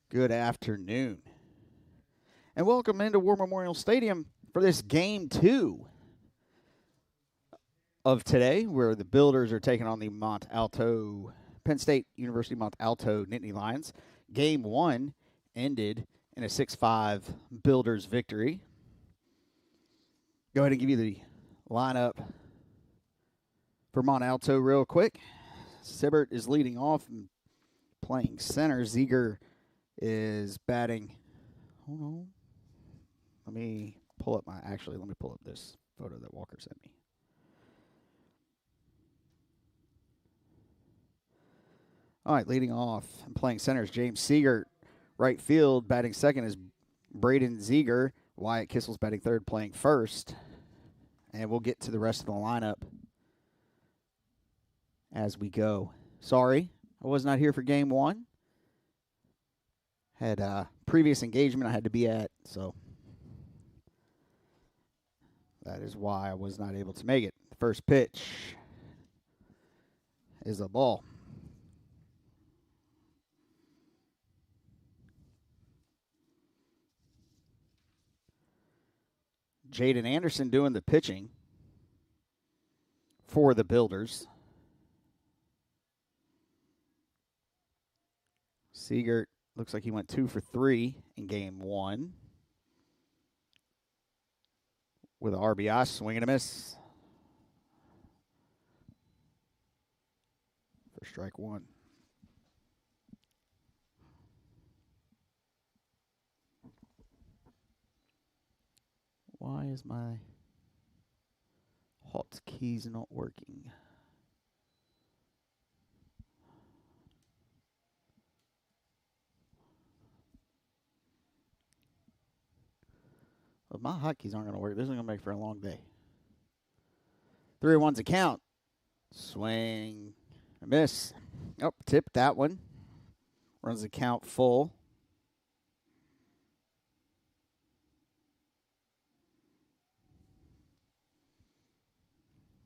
Good afternoon. And welcome into War Memorial Stadium for this game 2 of today, where the Builders are taking on the Mont Alto, Penn State University Mont Alto Nittany Lions. Game 1 ended in a 6-5 Builders victory. Go ahead and give you the lineup for Mont Alto real quick. Sibbert is leading off and playing center. Ziegler is batting. Hold on. Let me pull up this photo that Walker sent me. All right, leading off and playing center is James Seegert. Right field, batting second is Braden Ziegler. Wyatt Kissel's batting third, playing first. And we'll get to the rest of the lineup as we go. Sorry, I was not here for game 1. Had a previous engagement I had to be at, so that is why I was not able to make it. The first pitch is a ball. Jaden Anderson doing the pitching for the Builders. Seegert looks like he went 2 for 3 in game 1 with an RBI, swing and a miss for strike 1. Why is my hotkeys not working? Well, my hotkeys aren't going to work. This is going to make for a long day. 3-1's a count. Swing, a miss. Oh, tipped that one. Runs the count full.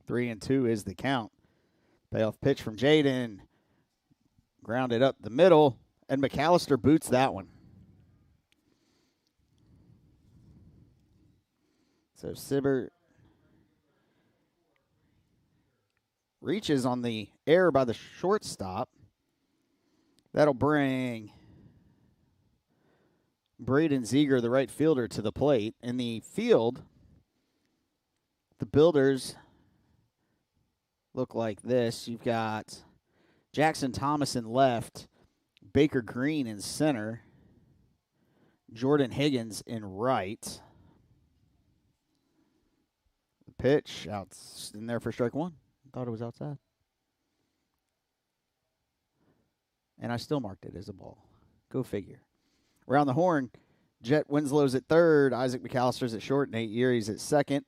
Three and 2 is the count. Payoff pitch from Jaden. Grounded up the middle, and McAllister boots that one. So Sibbert reaches on the air by the shortstop. That'll bring Braden Ziegler, the right fielder, to the plate. In the field, the Builders look like this. You've got Jackson Thomas in left, Baker Green in center, Jordan Higgins in right. The pitch out in there for strike 1. Thought it was outside. And I still marked it as a ball. Go figure. Around the horn, Jet Winslow's at third, Isaac McAllister's at short, Nate Urie's at second.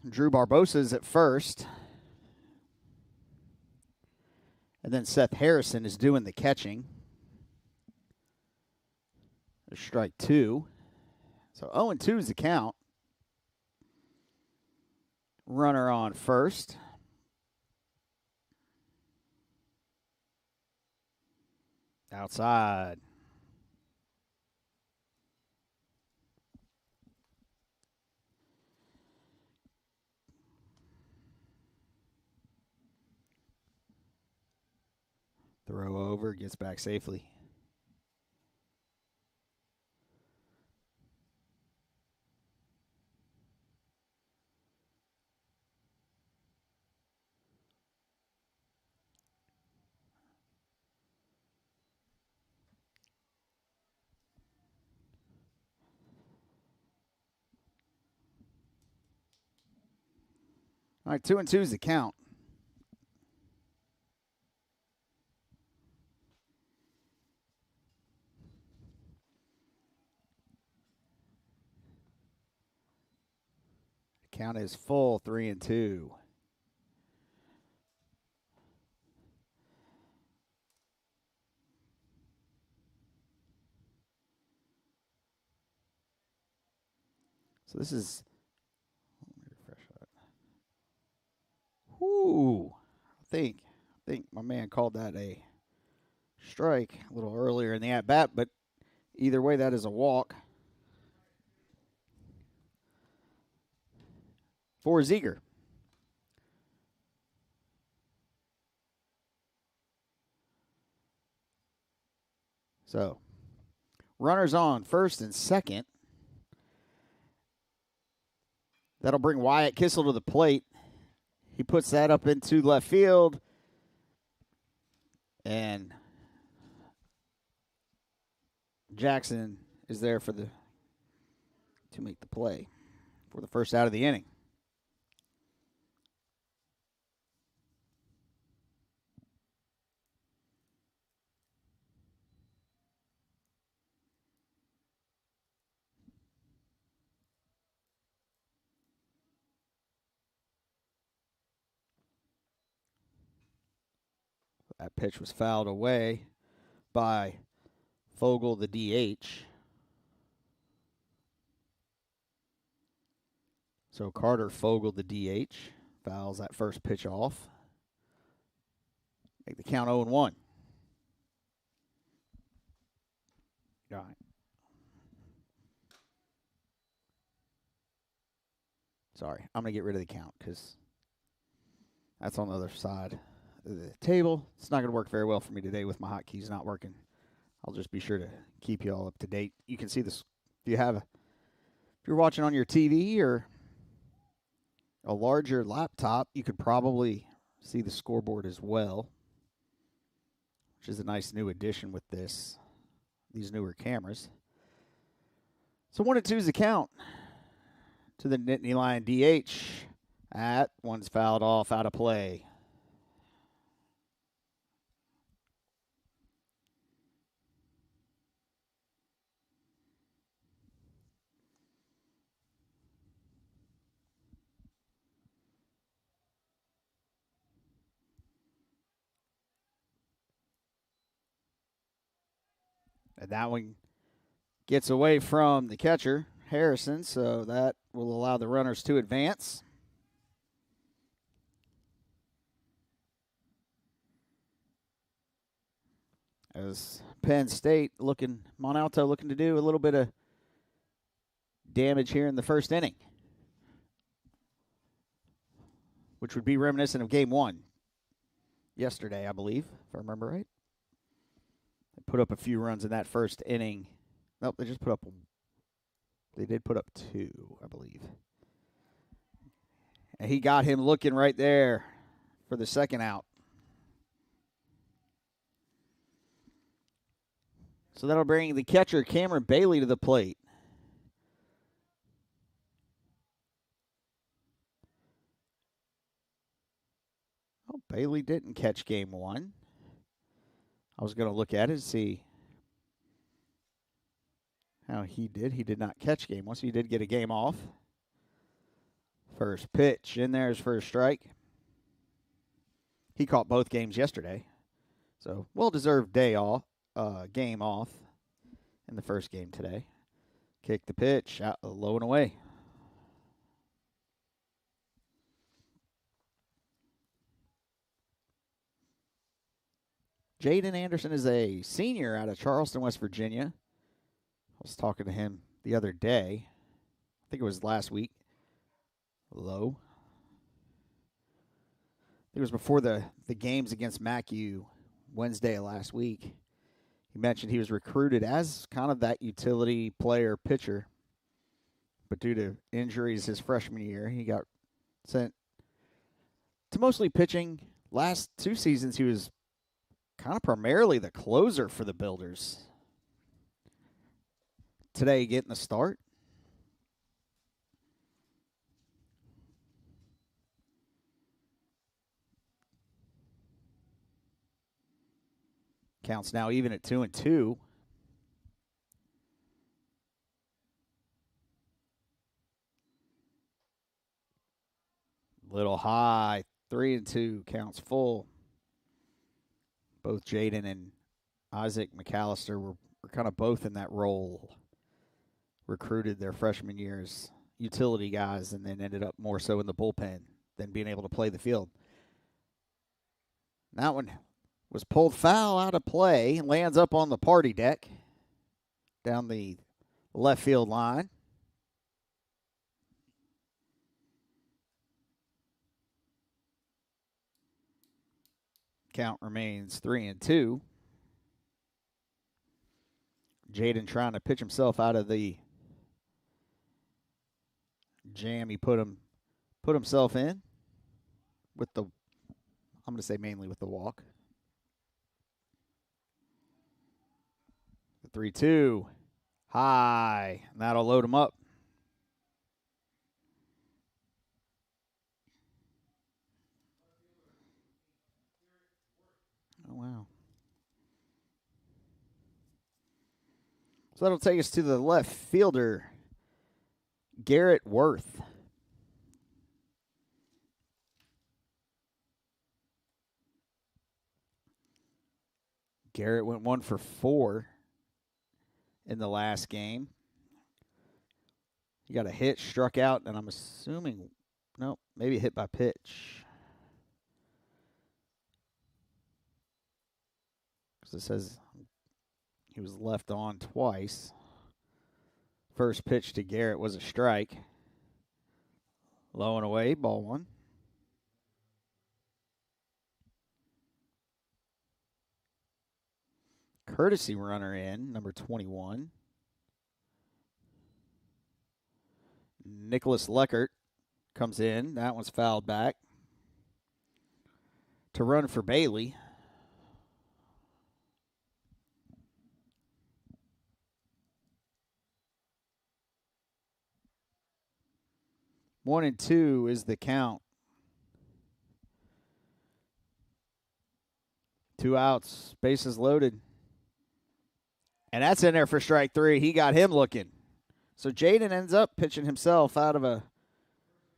Drew Barbosa's at first. And then Seth Harrison is doing the catching. There's strike 2. So 0-2 is the count. Runner on first. Outside. Throw over, gets back safely. All right, 2-2 is the count. Count is full, 3-2. So this is. Let me refresh that. Whoo! I think my man called that a strike a little earlier in the at-bat, but either way, that is a walk for Ziegler. So, runners on first and second. That'll bring Wyatt Kissel to the plate. He puts that up into left field. And Jackson is there to make the play for the first out of the inning. That pitch was fouled away by Fogel, the DH. So Carter Fogel, the DH, fouls that first pitch off. Make the count 0-1. All right. Sorry, I'm going to get rid of the count because that's on the other side of the table. It's not going to work very well for me today with my hotkeys not working. I'll just be sure to keep you all up to date. You can see this if you're watching on your TV or a larger laptop, you could probably see the scoreboard as well, which is a nice new addition with these newer cameras. So 1-2 is the count to the Nittany Lion DH. That one's fouled off, out of play. And that one gets away from the catcher, Harrison, so that will allow the runners to advance. As Penn State Mont Alto looking to do a little bit of damage here in the first inning, which would be reminiscent of Game 1 yesterday, I believe, if I remember right. They put up a few runs in that first inning. Nope, they did put up 2, I believe. And he got him looking right there for the second out. So that'll bring the catcher, Cameron Bailey, to the plate. Oh, Bailey didn't catch Game 1. I was going to look at it and see how he did. He did not catch Game 1, so he did get a game off. First pitch in there is for a strike. He caught both games yesterday, so well-deserved game off in the first game today. Kick the pitch out low and away. Jaden Anderson is a senior out of Charleston, West Virginia. I was talking to him the other day. I think it was last week. Low. It was before the games against MacU Wednesday of last week. He mentioned he was recruited as kind of that utility player pitcher. But due to injuries his freshman year, he got sent to mostly pitching. Last 2 seasons, he was kind of primarily the closer for the Builders. Today, getting the start. Counts now even at 2-2. Little high, 3-2, counts full. Both Jaden and Isaac McAllister were kind of both in that role. Recruited their freshman years, utility guys, and then ended up more so in the bullpen than being able to play the field. That one was pulled foul out of play, lands up on the party deck down the left field line. Count remains 3-2. Jaden trying to pitch himself out of the jam he put himself in with the, I'm going to say mainly with the walk. The 3-2 high, and that'll load him up. Oh, wow. So that'll take us to the left fielder, Garrett Worth. Garrett went 1 for 4 in the last game. He got a hit, struck out, and I'm assuming, no, maybe a hit by pitch. Because it says he was left on twice. First pitch to Garrett was a strike. Low and away, ball 1. Courtesy runner in, number 21. Nicholas Leckert comes in. That one's fouled back. To run for Bailey. One and 2 is the count. 2 outs, bases loaded. And that's in there for strike 3. He got him looking. So Jaden ends up pitching himself out of a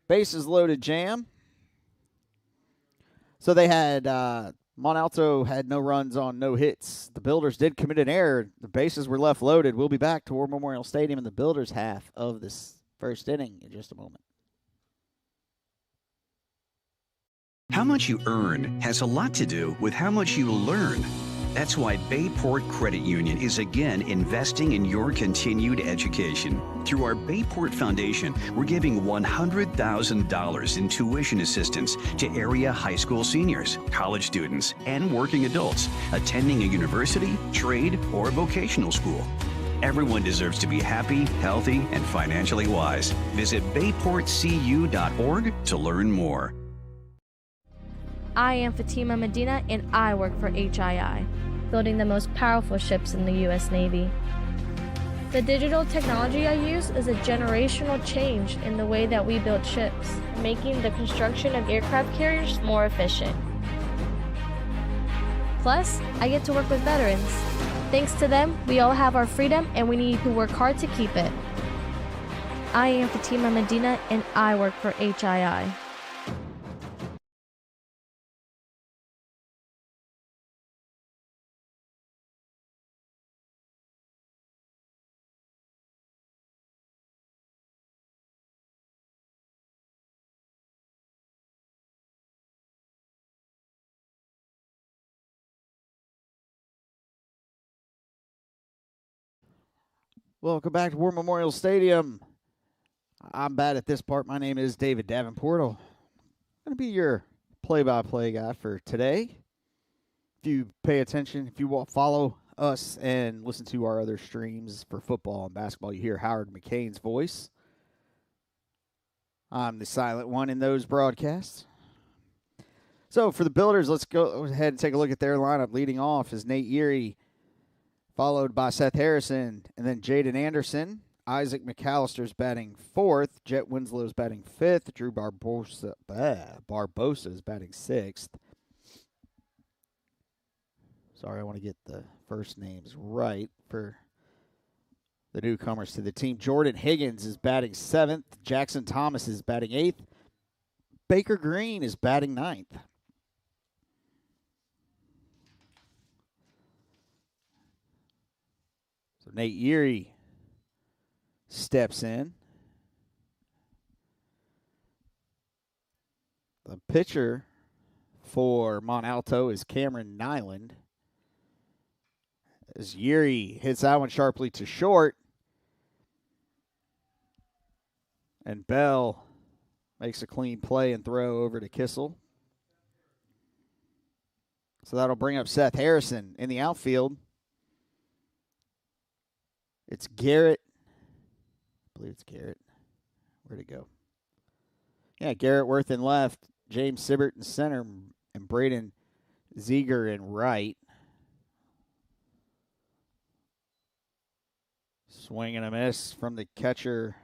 bases loaded jam. So they had, Mont Alto had no runs on no hits. The Builders did commit an error. The bases were left loaded. We'll be back to War Memorial Stadium in the Builders half of this first inning in just a moment. How much you earn has a lot to do with how much you learn. That's why Bayport Credit Union is again investing in your continued education. Through our Bayport Foundation, we're giving $100,000 in tuition assistance to area high school seniors, college students, and working adults attending a university, trade, or vocational school. Everyone deserves to be happy, healthy, and financially wise. Visit bayportcu.org to learn more. I am Fatima Medina, and I work for HII, building the most powerful ships in the U.S. Navy. The digital technology I use is a generational change in the way that we build ships, making the construction of aircraft carriers more efficient. Plus, I get to work with veterans. Thanks to them, we all have our freedom, and we need to work hard to keep it. I am Fatima Medina, and I work for HII. Welcome back to War Memorial Stadium. I'm bad at this part. My name is David Davenport. I'm going to be your play-by-play guy for today. If you pay attention, if you follow us and listen to our other streams for football and basketball, you hear Howard McCain's voice. I'm the silent one in those broadcasts. So for the Builders, let's go ahead and take a look at their lineup. Leading off is Nate Erie, followed by Seth Harrison, and then Jaden Anderson. Isaac McAllister's batting 4th. Jet Winslow's batting 5th. Drew Barbosa is batting 6th. Sorry, I want to get the first names right for the newcomers to the team. Jordan Higgins is batting 7th. Jackson Thomas is batting 8th. Baker Green is batting 9th. So Nate Erie steps in. The pitcher for Mont Alto is Cameron Nyland. As Yuri hits that one sharply to short. And Bell makes a clean play and throw over to Kissel. So that'll bring up Seth Harrison in the outfield. It's Garrett. I believe it's Garrett. Where'd it go? Yeah, Garrett Worth in left, James Sibbert in center, and Braden Ziegler in right. Swing and a miss from the catcher,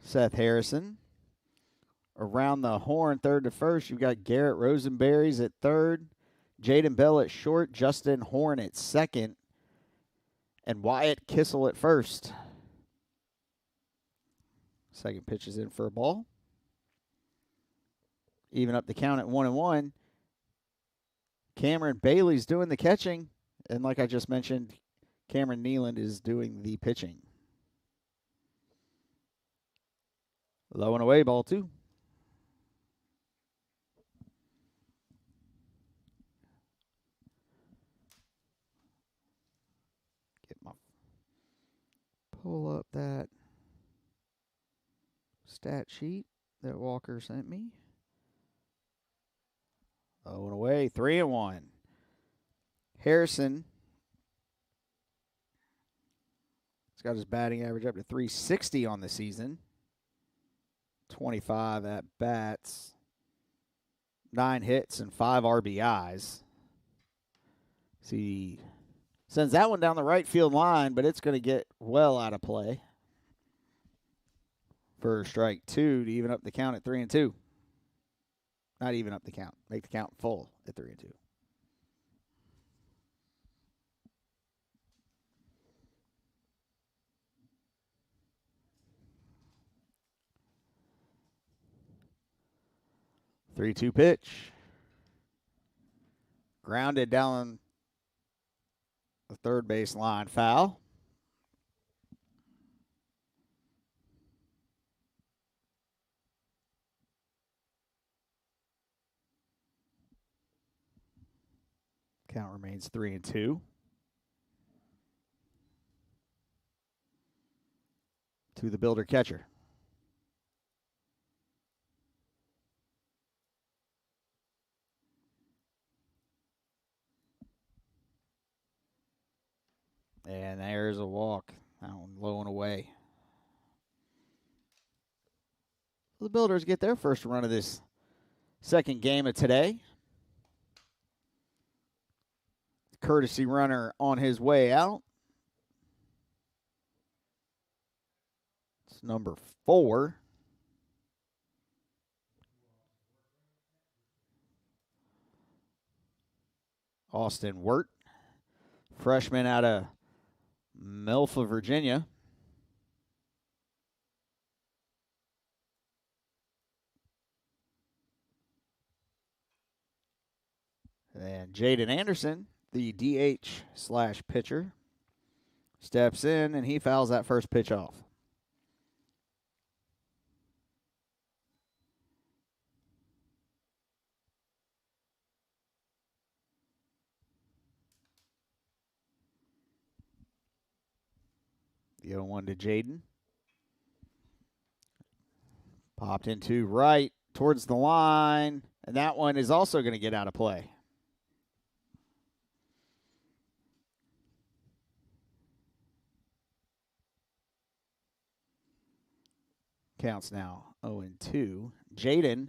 Seth Harrison. Around the horn, third to first, you've got Garrett Rosenberries at third, Jaden Bell at short, Justin Horn at second, and Wyatt Kissel at first. Second pitch is in for a ball. Even up the count at 1-1. Cameron Bailey's doing the catching, and like I just mentioned, Cameron Nealand is doing the pitching. Low and away, ball 2. Pull up that stat sheet that Walker sent me. Low and away, 3-1. Harrison has got his batting average up to 360 on the season. 25 at bats, 9 hits, and 5 RBIs. See, sends that one down the right field line, but it's going to get well out of play for strike 2 to even up the count at 3-2. Not even up the count. Make the count full at 3-2. Three-two pitch. Grounded down the third base line. Foul. Count remains 3-2. To the builder catcher. And there's a walk. That one low and away. The Builders get their first run of this second game of today. Courtesy runner on his way out. It's number 4. Austin Wirt, freshman out of Milford, Virginia. And Jaden Anderson, the DH/pitcher, steps in and he fouls that first pitch off. The 0-1 to Jaden. Popped into right towards the line, and that one is also going to get out of play. Counts now 0-2. Jaden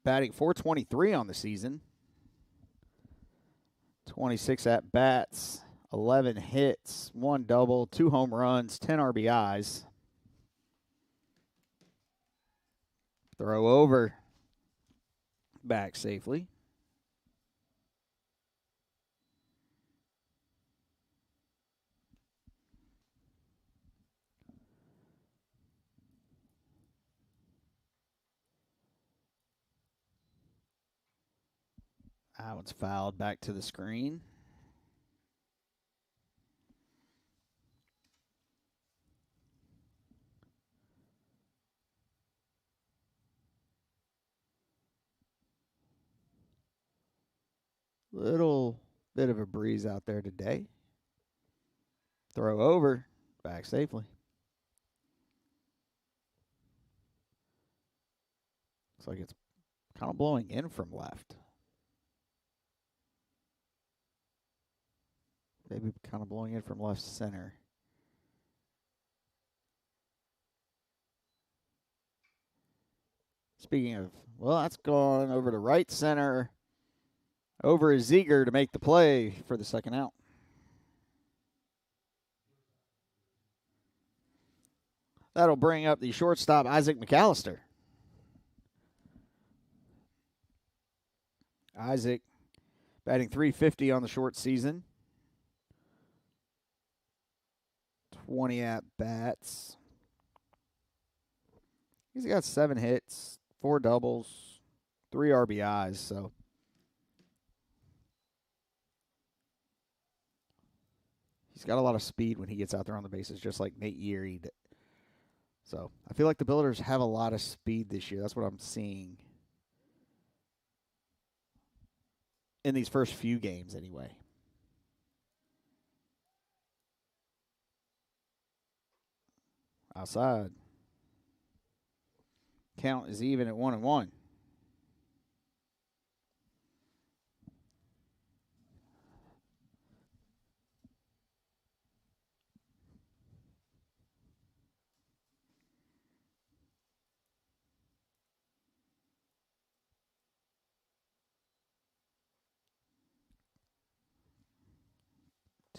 batting .423 on the season. 26 at bats, 11 hits, 1 double, 2 home runs, 10 RBIs. Throw over, back safely. That one's fouled back to the screen. Little bit of a breeze out there today. Throw over, back safely. Looks like it's kind of blowing in from left. Maybe kind of blowing in from left center. Speaking of, well, that's gone over to right center. Over is Ziegler to make the play for the second out. That'll bring up the shortstop, Isaac McAllister. Isaac batting .350 on the short season. 20 at-bats. He's got 7 hits, 4 doubles, 3 RBIs, so he's got a lot of speed when he gets out there on the bases, just like Nate Yeary. So I feel like the Builders have a lot of speed this year. That's what I'm seeing in these first few games anyway. Outside. Count is even at 1-1.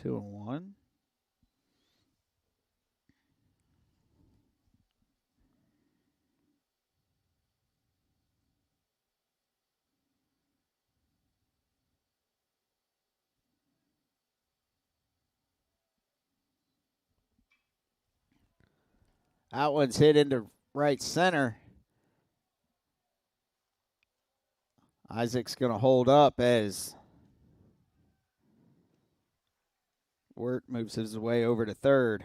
Two and one. That one's hit into right center. Isaac's going to hold up as Wirt moves his way over to third.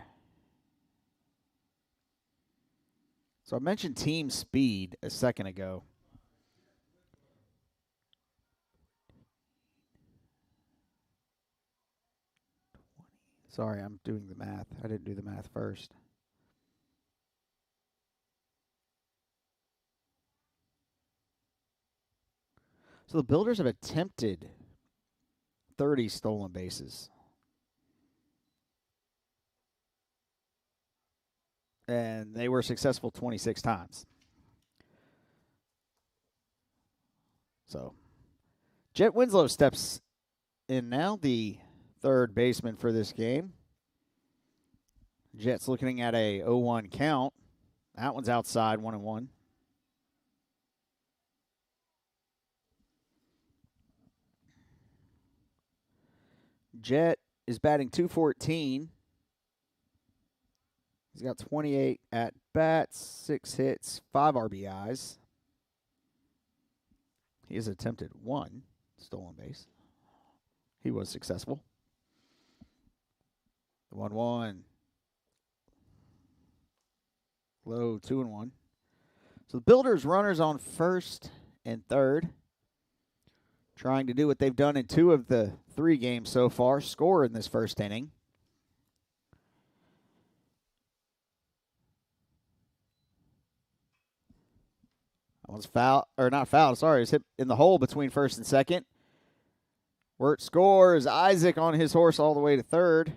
So I mentioned team speed a second ago. Sorry, I'm doing the math. I didn't do the math first. So the Builders have attempted 30 stolen bases. And they were successful 26 times. So Jet Winslow steps in now, the third baseman for this game. Jets looking at a 0-1 count. That one's outside, 1-1. Jet is batting .214. He's got 28 at-bats, 6 hits, 5 RBIs. He has attempted 1 stolen base. He was successful. 1-1. Low, 2-1. So the Builders runners on first and third, trying to do what they've done in 2 of the 3 games so far, score in this first inning. That one's foul, or not foul, sorry, it's hit in the hole between first and second. Wirt scores. Isaac on his horse all the way to third.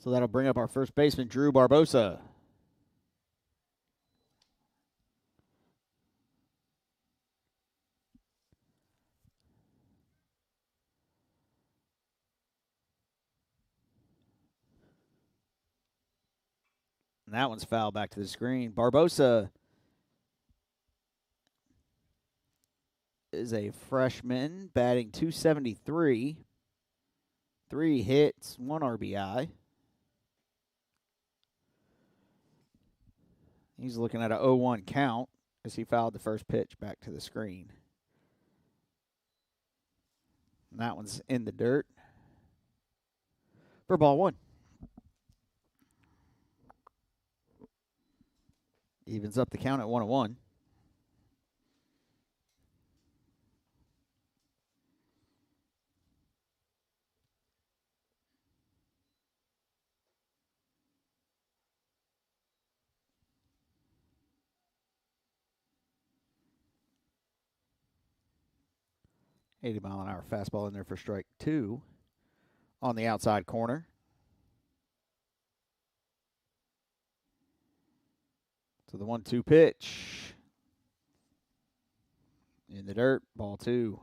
So that'll bring up our first baseman, Drew Barbosa. And that one's foul back to the screen. Barbosa is a freshman, batting .273. 3 hits, 1 RBI. He's looking at a 0-1 count as he fouled the first pitch back to the screen. And that one's in the dirt. for ball one. Evens up the count at 1-1. .80-mile-an-hour fastball in there for strike two on the outside corner. So the 1-2 pitch. In the dirt, ball two.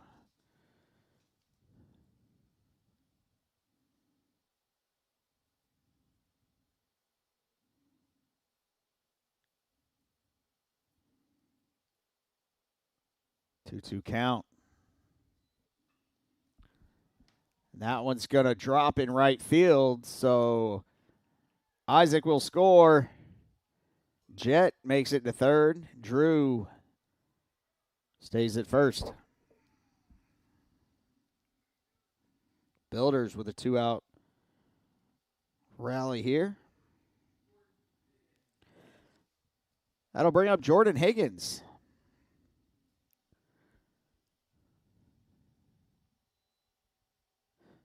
Two count. And that one's going to drop in right field, so Isaac will score. Jet makes it to third. Drew stays at first. Builders with a 2-out rally here. That'll bring up Jordan Higgins.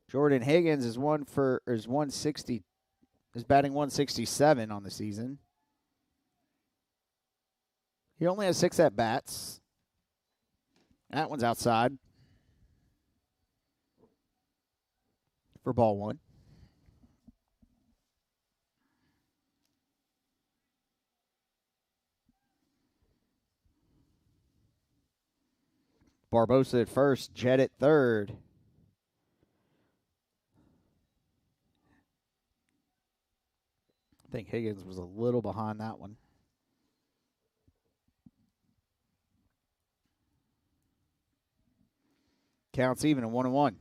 Jordan Higgins is 160, is batting 167 on the season. He only has 6 at bats. That one's outside for ball one. Barbosa at first, Jet at third. I think Higgins was a little behind that one. Counts even at 1-1.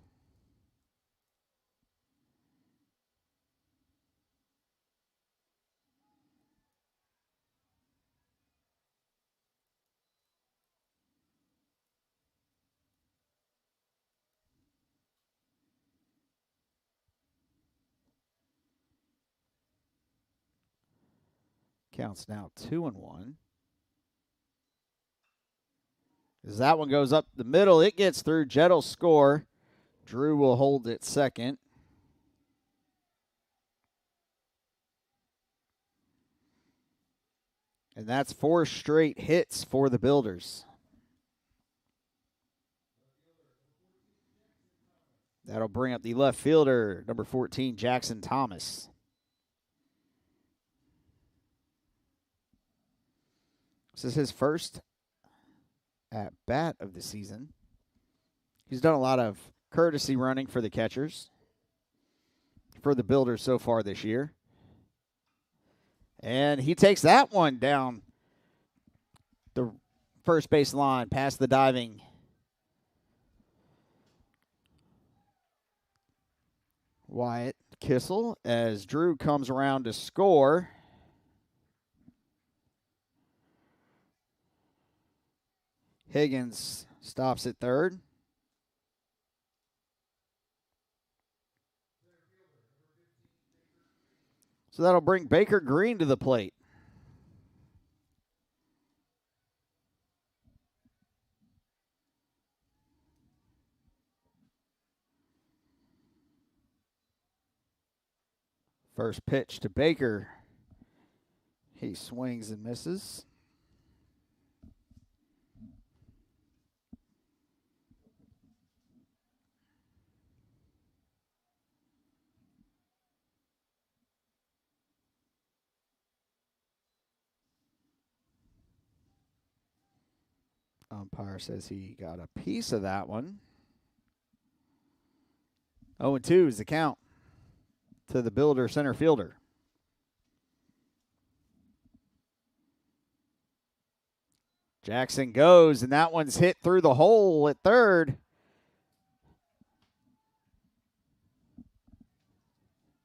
Counts now 2-1. As that one goes up the middle, it gets through. Jet will score. Drew will hold it second. And that's 4 straight hits for the Builders. That'll bring up the left fielder, number 14, Jackson Thomas. This is his first at bat of the season. He's done a lot of courtesy running for the catchers for the Builders so far this year. And he takes that one down the first base line, past the diving Wyatt Kissel as Drew comes around to score. Higgins stops at third. So that'll bring Baker Green to the plate. First pitch to Baker. He swings and misses. Umpire says he got a piece of that one. 0-2 is the count to the Builder center fielder. Jackson goes, and that one's hit through the hole at third.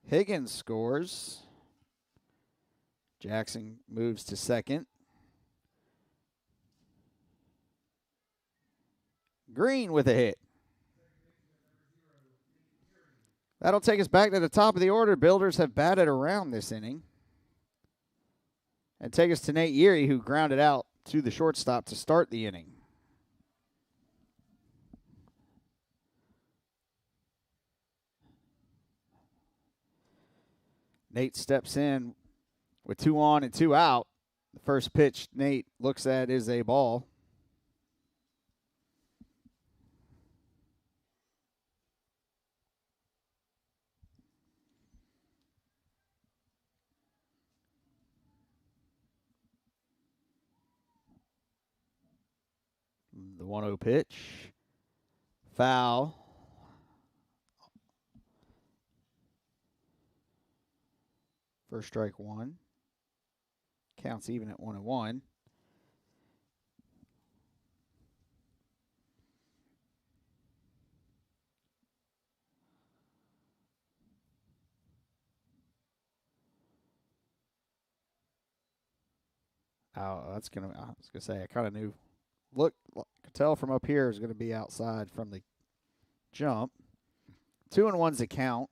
Higgins scores. Jackson moves to second. Green with a hit. That'll take us back to the top of the order. Builders have batted around this inning. And take us to Nate Yeary, who grounded out to the shortstop to start the inning. Nate steps in with 2 on and 2 out. The first pitch Nate looks at is a ball. The 1-0 pitch. Foul. First strike 1. Counts even at 1-1. Oh, that's gonna. I was gonna say I kind of knew. Look, could tell from up here is going to be outside from the jump. 2-1's the count.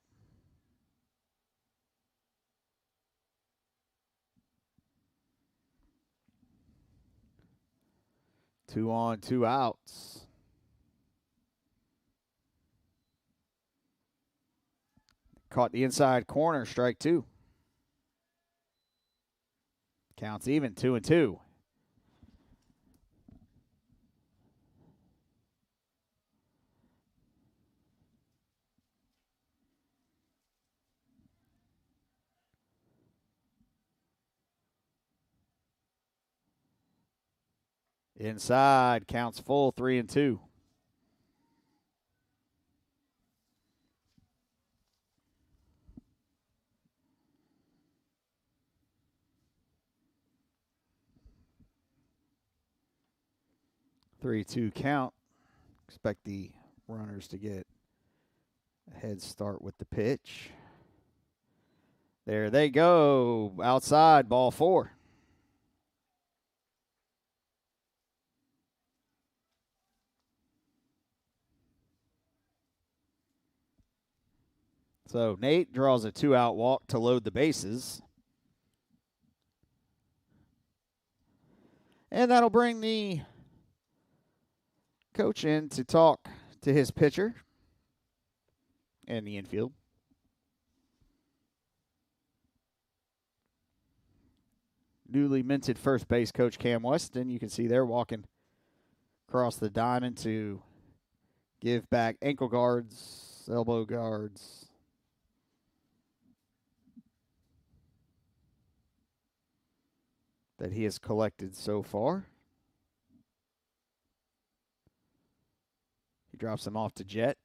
Two on, 2 outs. Caught the inside corner, strike 2. Counts even, 2-2. Inside, counts full, 3-2. Three-two count. Expect the runners to get a head start with the pitch. There they go. Outside, ball 4. So Nate draws a 2-out walk to load the bases. And that'll bring the coach in to talk to his pitcher and the infield. Newly minted first base coach Cam Weston. You can see they're walking across the diamond to give back ankle guards, elbow guards. That he has collected so far. He drops them off to Jet.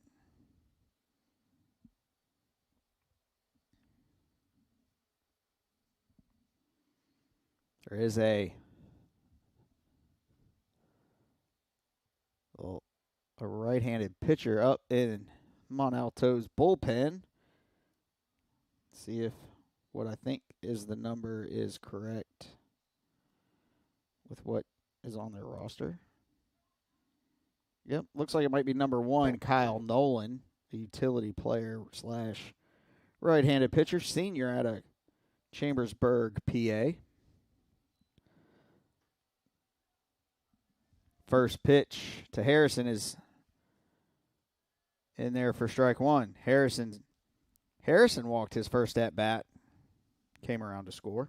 There is a right-handed pitcher up in Mont Alto's bullpen. See if what I think is the number is correct with what is on their roster. Yep, looks like it might be number 1, Kyle Nolan, a utility player / right-handed pitcher, senior out of Chambersburg, PA. First pitch to Harrison is in there for strike 1. Harrison walked his first at bat, came around to score.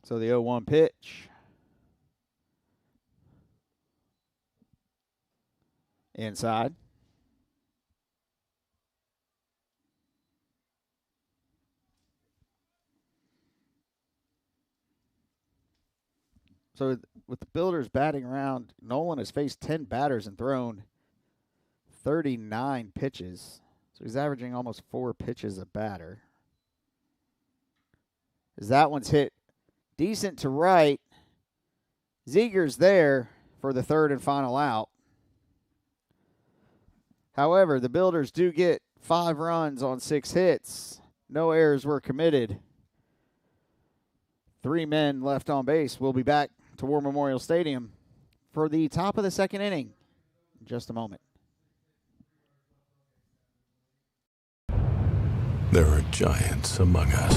So the 0-1 pitch. Inside. So with the Builders batting around, Nolan has faced 10 batters and thrown 39 pitches. So he's averaging almost 4 pitches a batter. As that one's hit decent to right. Ziegler's there for the third and final out. However, the Builders do get 5 runs on 6 hits. No errors were committed. 3 men left on base. We'll be back to War Memorial Stadium for the top of the second inning in just a moment. There are giants among us.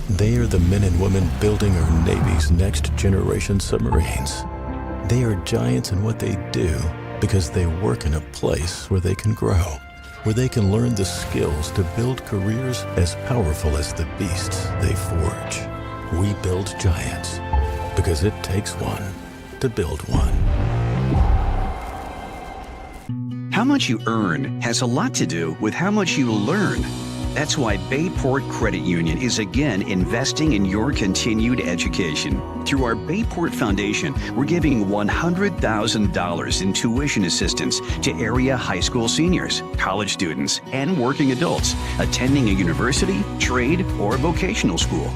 They are the men and women building our Navy's next generation submarines. They are giants in what they do because they work in a place where they can grow, where they can learn the skills to build careers as powerful as the beasts they forge. We build giants because it takes one to build one. How much you earn has a lot to do with how much you learn. That's why Bayport Credit Union is again investing in your continued education. Through our Bayport Foundation, we're giving $100,000 in tuition assistance to area high school seniors, college students, and working adults attending a university, trade, or vocational school.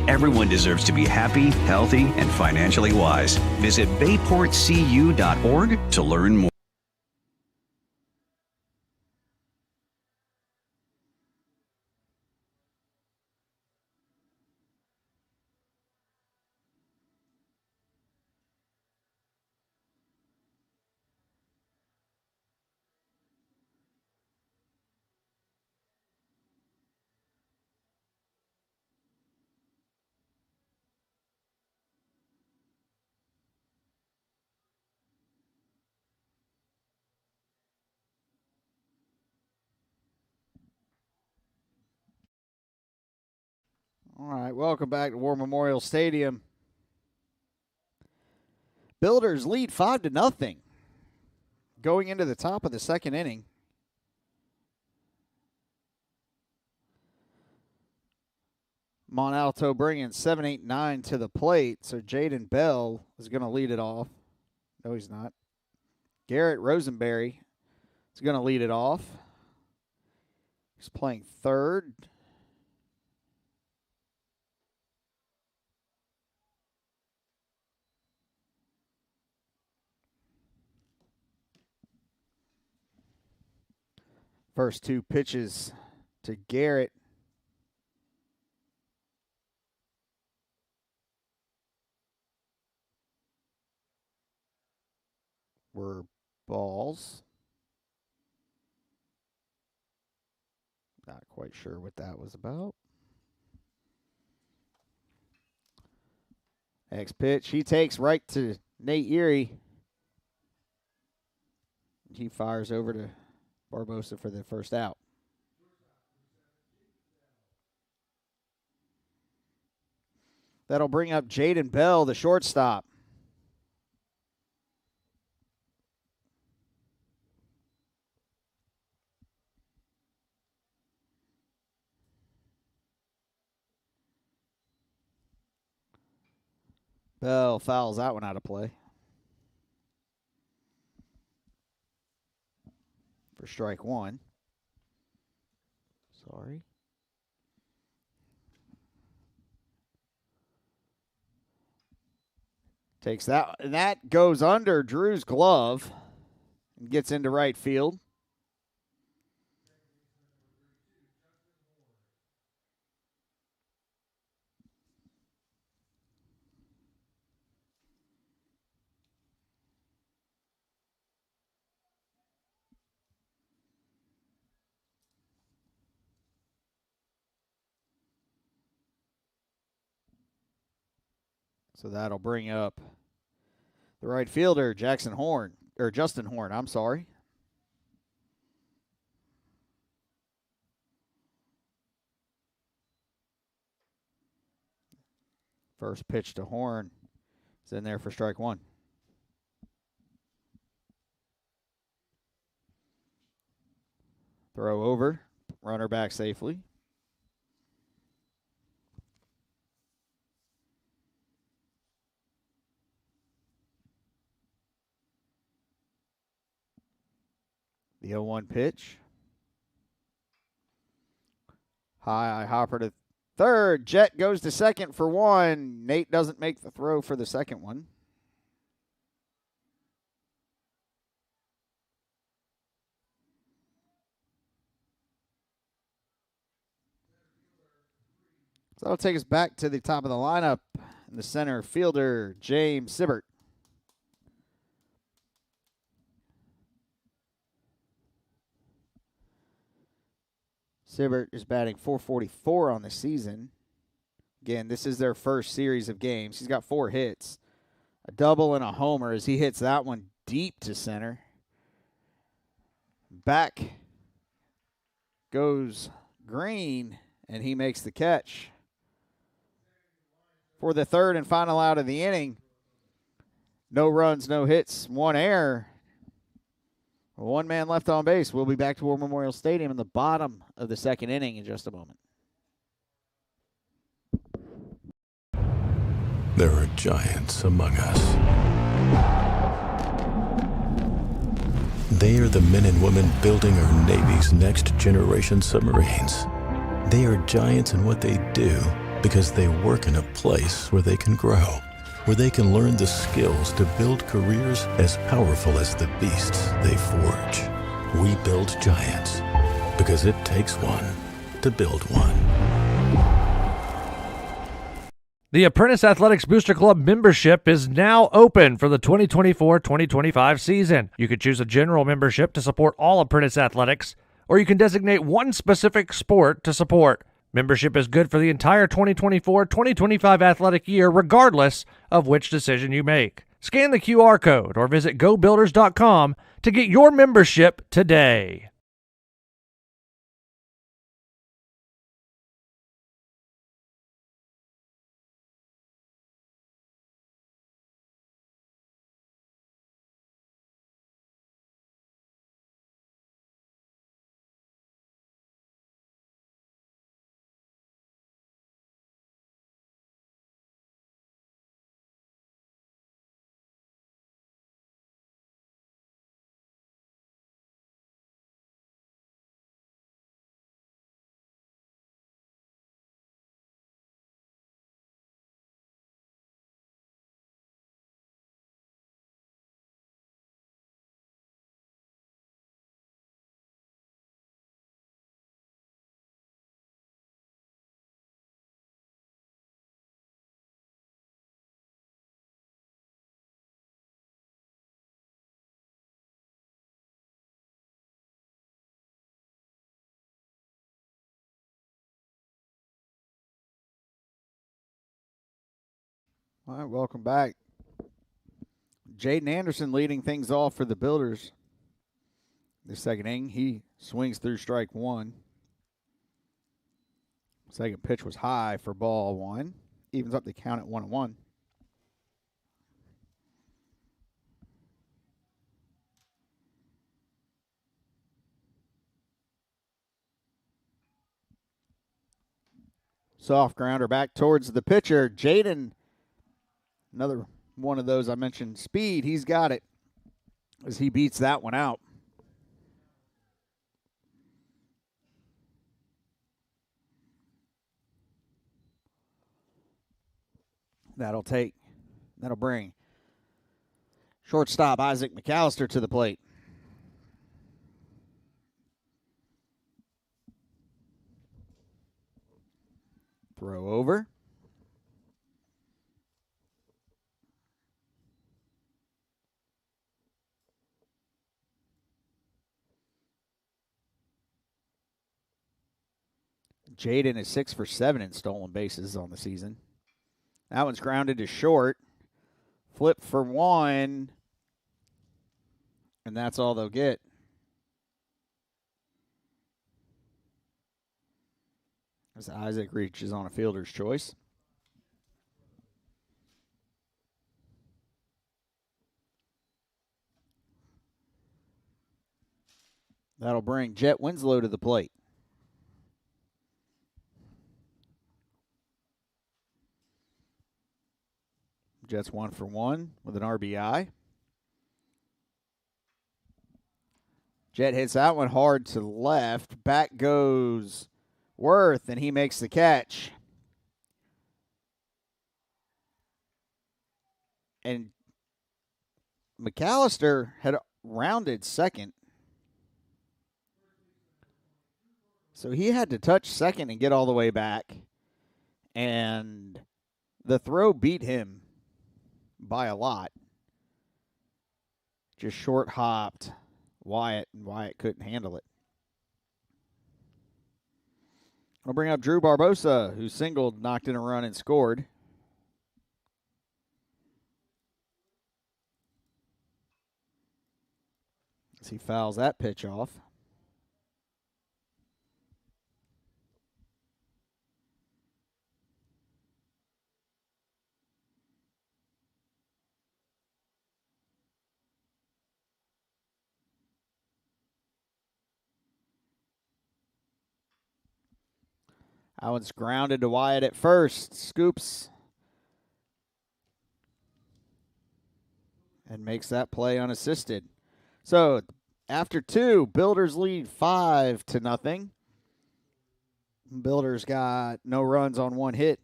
Everyone deserves to be happy, healthy, and financially wise. Visit bayportcu.org to learn more. All right, welcome back to War Memorial Stadium. Builders lead 5-0 going into the top of the second inning. Mont Alto bringing 7, 8, 9 to the plate, so Jaden Bell is going to lead it off. No, he's not. Garrett Rosenberry is going to lead it off. He's playing third. First two pitches to Garrett were balls. Not quite sure what that was about. Next pitch, he takes right to Nate Erie. He fires over to Barbosa for the first out. That'll bring up Jaden Bell, the shortstop. Bell fouls that one out of play for strike one. Sorry. Takes that, and that goes under Drew's glove and gets into right field. So that'll bring up the right fielder, Justin Horn. I'm sorry. First pitch to Horn is in there for strike one. Throw over, runner back safely. The 0-1 pitch. High hopper to third. Jet goes to second for one. Nate doesn't make the throw for the second one. So that'll take us back to the top of the lineup. In the center fielder, James Sibbert. Sibbert is batting .444 on the season. Again, this is their first series of games. He's got 4 hits, a double and a homer as he hits that one deep to center. Back goes Green, and he makes the catch for the third and final out of the inning. No runs, no hits, 1 error. 1 man left on base. We'll be back to War Memorial Stadium in the bottom of the second inning in just a moment. There are giants among us. They are the men and women building our Navy's next generation submarines. They are giants in what they do because they work in a place where they can grow, where they can learn the skills to build careers as powerful as the beasts they forge. We build giants because it takes one to build one. The Apprentice Athletics Booster Club membership is now open for the 2024-2025 season. You can choose a general membership to support all Apprentice Athletics, or you can designate one specific sport to support. Membership is good for the entire 2024-2025 athletic year, regardless of which decision you make. Scan the QR code or visit gobuilders.com to get your membership today. All right, welcome back. Jaden Anderson leading things off for the Builders. The second inning, he swings through strike 1. Second pitch was high for ball 1. Evens up the count at 1-1. Soft grounder back towards the pitcher. Jaden, another one of those I mentioned, speed. He's got it as he beats that one out. That'll bring shortstop Isaac McAllister to the plate. Throw over. Jaden is 6 for 7 in stolen bases on the season. That one's grounded to short. Flip for 1. And that's all they'll get. As Isaac reaches on a fielder's choice. That'll bring Jet Winslow to the plate. Jets 1 for 1 with an RBI. Jet hits that one hard to left. Back goes Worth, and he makes the catch. And McAllister had rounded second. So he had to touch second and get all the way back. And the throw beat him by a lot. Just short hopped Wyatt, and Wyatt couldn't handle it. I'll bring up Drew Barbosa, who singled, knocked in a run, and scored. As he fouls that pitch off. That one's grounded to Wyatt at first. Scoops and makes that play unassisted. So after 2, Builders lead 5-0. Builders got no runs on 1 hit.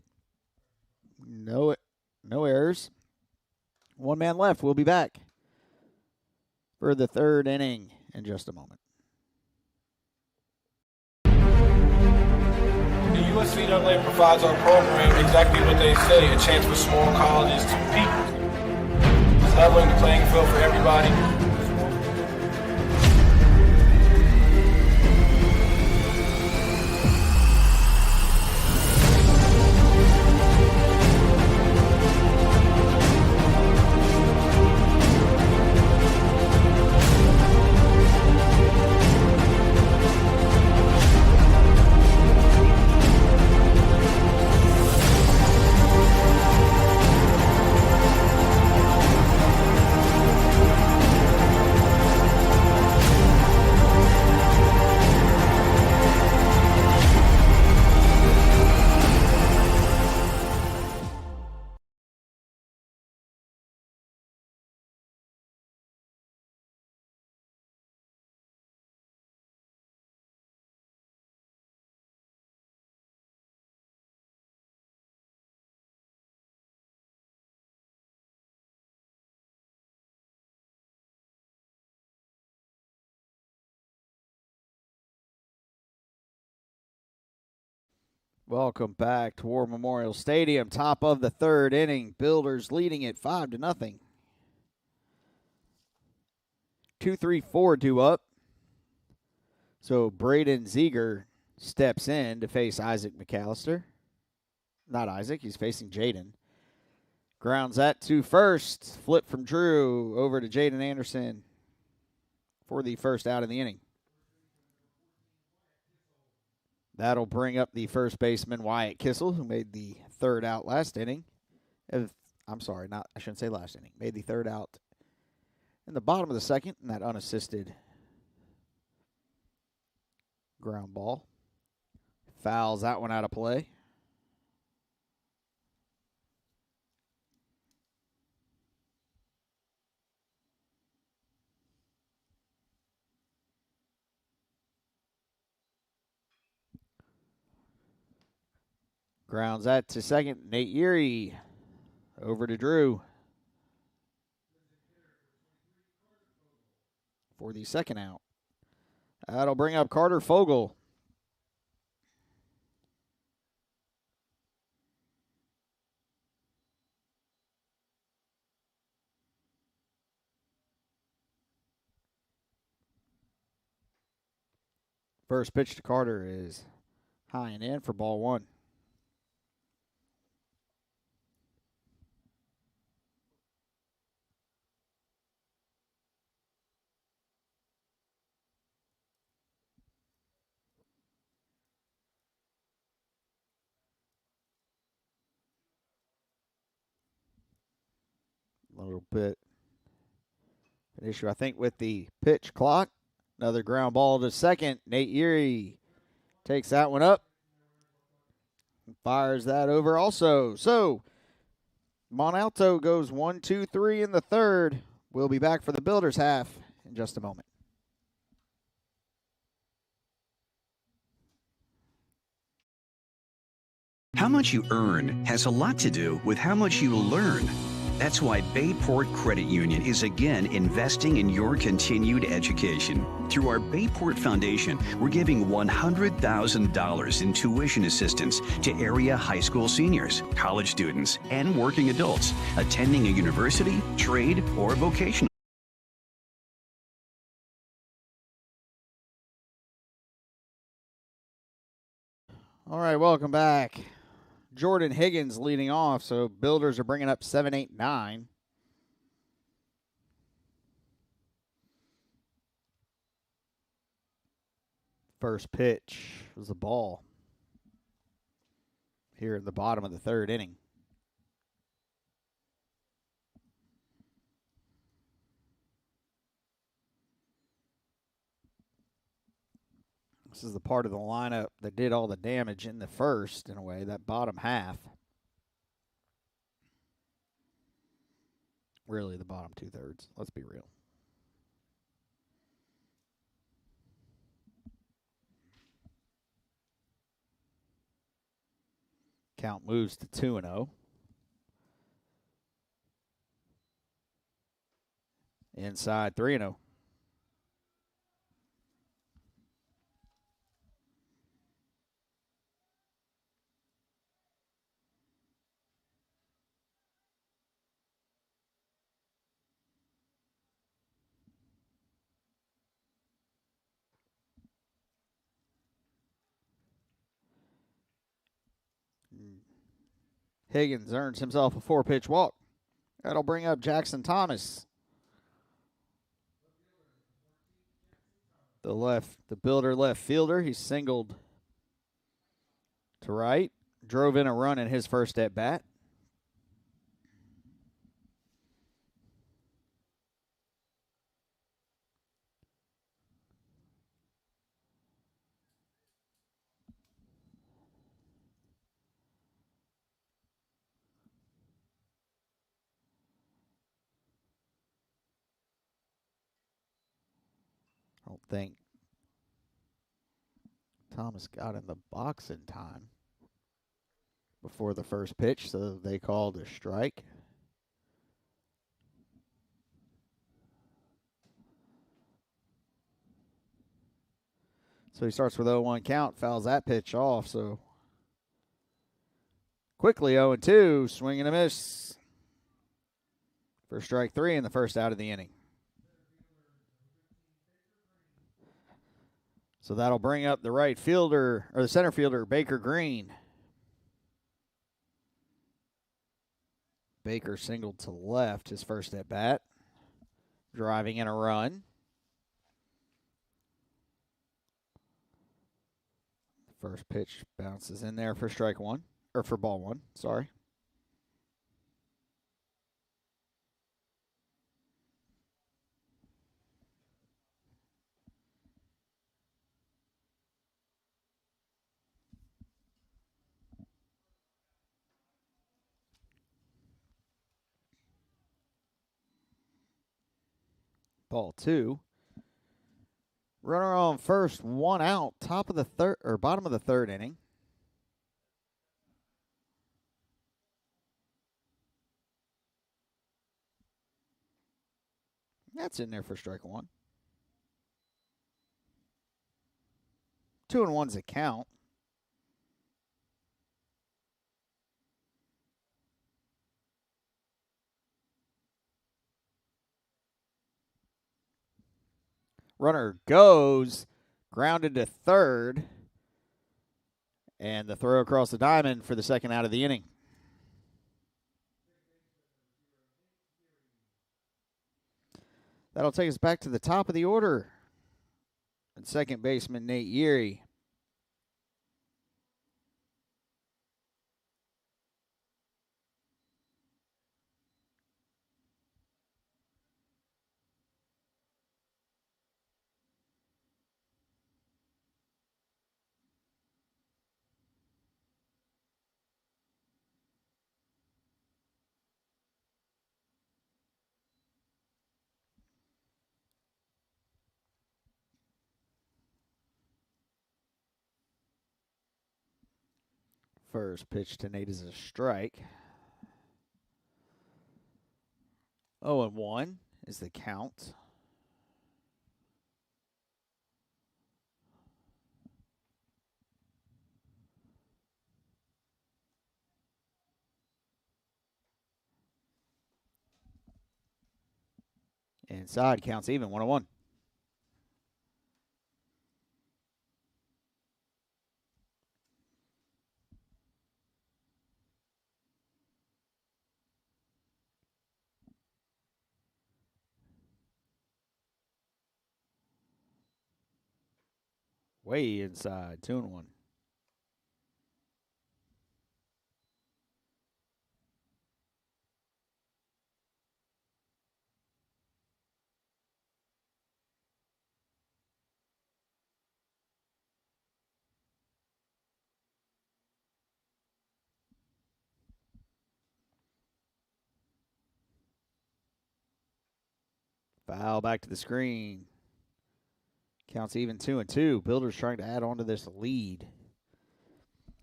No errors. 1 man left. We'll be back for the 3rd inning in just a moment. The USC Dunlap provides our program exactly what they say, a chance for small colleges to compete. It's leveling the playing field for everybody. Welcome back to War Memorial Stadium. Top of the 3rd inning. Builders leading it 5-0. 2-3-4 due up. So Braden Ziegler steps in to face Isaac McAllister. Not Isaac, he's facing Jaden. Grounds that to first. Flip from Drew over to Jaden Anderson for the first out of the inning. That'll bring up the first baseman, Wyatt Kissel, who made the 3rd out last inning. I shouldn't say last inning. Made the 3rd out in the bottom of the 2nd in that unassisted ground ball. Fouls that one out of play. Grounds that to second. Nate Erie over to Drew for the 2nd out. That'll bring up Carter Fogle. First pitch to Carter is high and in for ball 1. A little bit an issue, I think, with the pitch clock. Another ground ball to second. Nate Erie takes that one up. Fires that over also. So, Mont Alto goes 1-2-3 in the 3rd. We'll be back for the Builders half in just a moment. How much you earn has a lot to do with how much you learn. That's why Bayport Credit Union is again investing in your continued education. Through our Bayport Foundation, we're giving $100,000 in tuition assistance to area high school seniors, college students, and working adults attending a university, trade, or vocational. All right, welcome back. Jordan Higgins leading off, so Builders are bringing up 7, 8, 9. First pitch was a ball here in the bottom of the third inning. This is the part of the lineup that did all the damage in the first, in a way, that bottom half. Really, the bottom two-thirds. Let's be real. Count moves to 2-0. Inside 3-0. Higgins earns himself a 4-pitch walk. That'll bring up Jackson Thomas. The Builder left fielder. He singled to right. Drove in a run in his first at bat. I don't think Thomas got in the box in time before the first pitch, so they called a strike. So he starts with 0-1 count, fouls that pitch off. So quickly 0-2, swing and a miss for strike 3 in the first out of the inning. So that'll bring up the right fielder, or the center fielder, Baker Green. Baker singled to left his first at bat, driving in a run. First pitch bounces in there for strike 1, or for ball 1, sorry. Ball 2. Runner on first, 1 out, top of the third, or bottom of the third inning. That's in there for strike 1. 2-1's a count. Runner goes, grounded to third, and the throw across the diamond for the second out of the inning. That'll take us back to the top of the order. And second baseman Nate Yeary. First pitch to Nate is a strike. 0-1 is the count. Inside counts even, 1-1. Way inside. 2-1. Foul back to the screen. Counts even 2-2. Builders trying to add on to this lead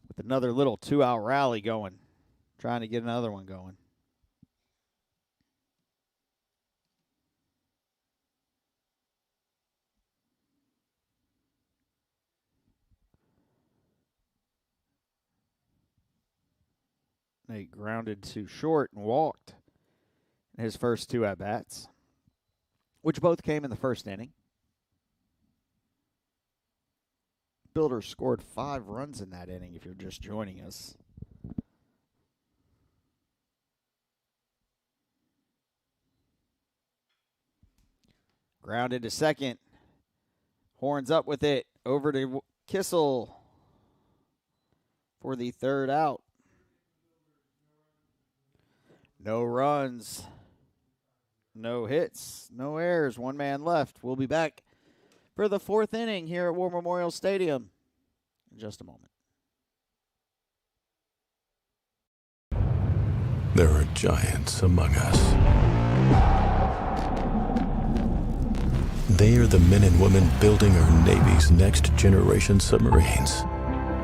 with another little 2-out rally going. Trying to get another one going. They grounded to short and walked in his first 2 at-bats, which both came in the first inning. Builders scored 5 runs in that inning if you're just joining us. Grounded to second. Horns up with it. Over to Kissel for the 3rd out. No runs. No hits. No errors. 1 man left. We'll be back for the 4th inning here at War Memorial Stadium in just a moment. There are giants among us. They are the men and women building our Navy's next generation submarines.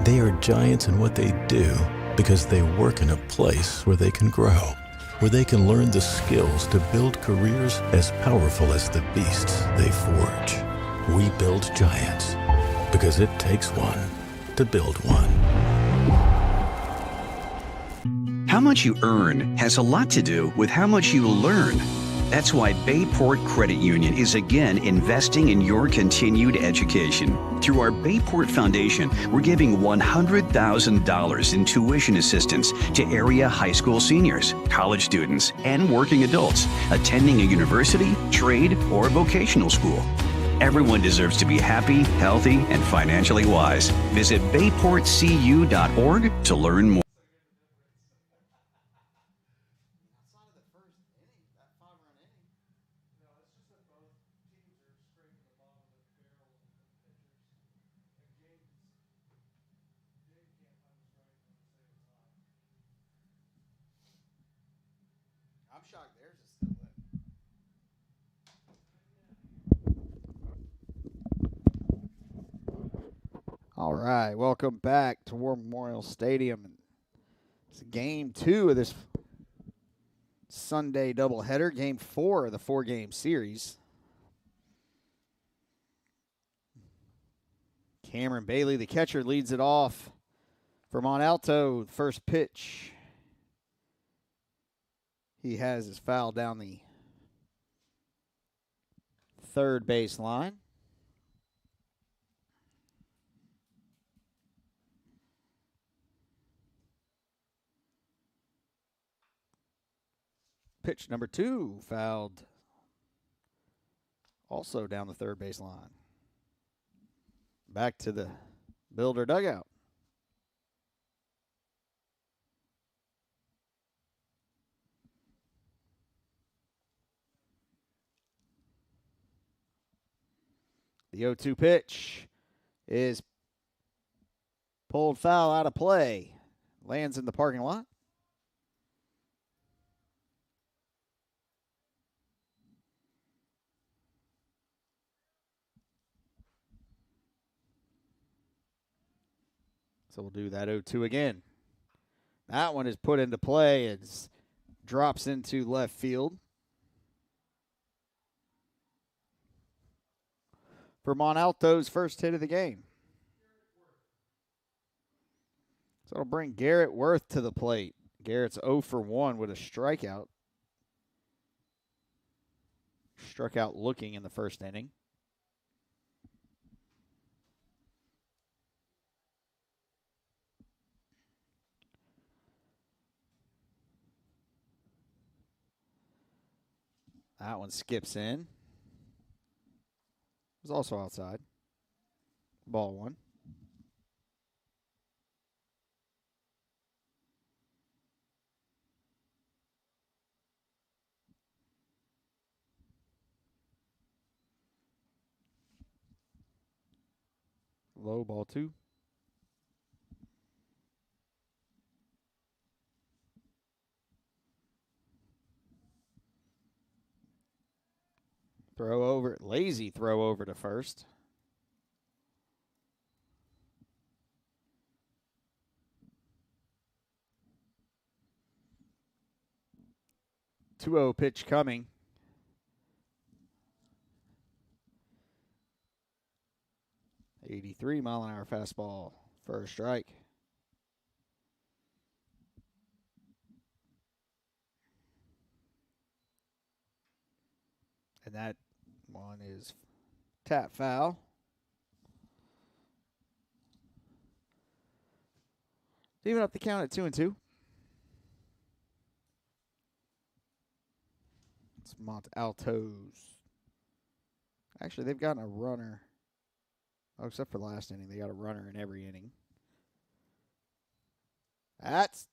They are giants in what they do because they work in a place where they can grow, where they can learn the skills to build careers as powerful as the beasts they forge. We build giants because it takes one to build one. How much you earn has a lot to do with how much you learn. That's why Bayport Credit Union is again investing in your continued education. Through our Bayport Foundation, we're giving $100,000 in tuition assistance to area high school seniors, college students, and working adults attending a university, trade, or vocational school. Everyone deserves to be happy, healthy, and financially wise. Visit bayportcu.org to learn more. I'm shocked theirs is still lit. All right, welcome back to War Memorial Stadium. It's game 2 of this Sunday doubleheader, game 4 of the 4-game series. Cameron Bailey, the catcher, leads it off for Mont Alto. First pitch. He has his foul down the third base line. Pitch number 2, fouled also down the third base line. Back to the Builder dugout. The 0-2 pitch is pulled foul out of play. Lands in the parking lot. So we'll do that 0-2 again. That one is put into play. It drops into left field. For Mont Alto's first hit of the game. So it'll bring Garrett Worth to the plate. Garrett's 0 for 1 with a strikeout. Struck out looking in the first inning. That one skips in. Was also outside. Ball one. Low, ball two. Throw over, lazy throw over to first. Two-0 pitch coming. .83-mile-an-hour fastball for a strike. And that one is tap foul. Even up the count at 2-2. It's Mont Alto's. Actually, they've gotten a runner. Oh, except for the last inning. They got a runner in every inning. That's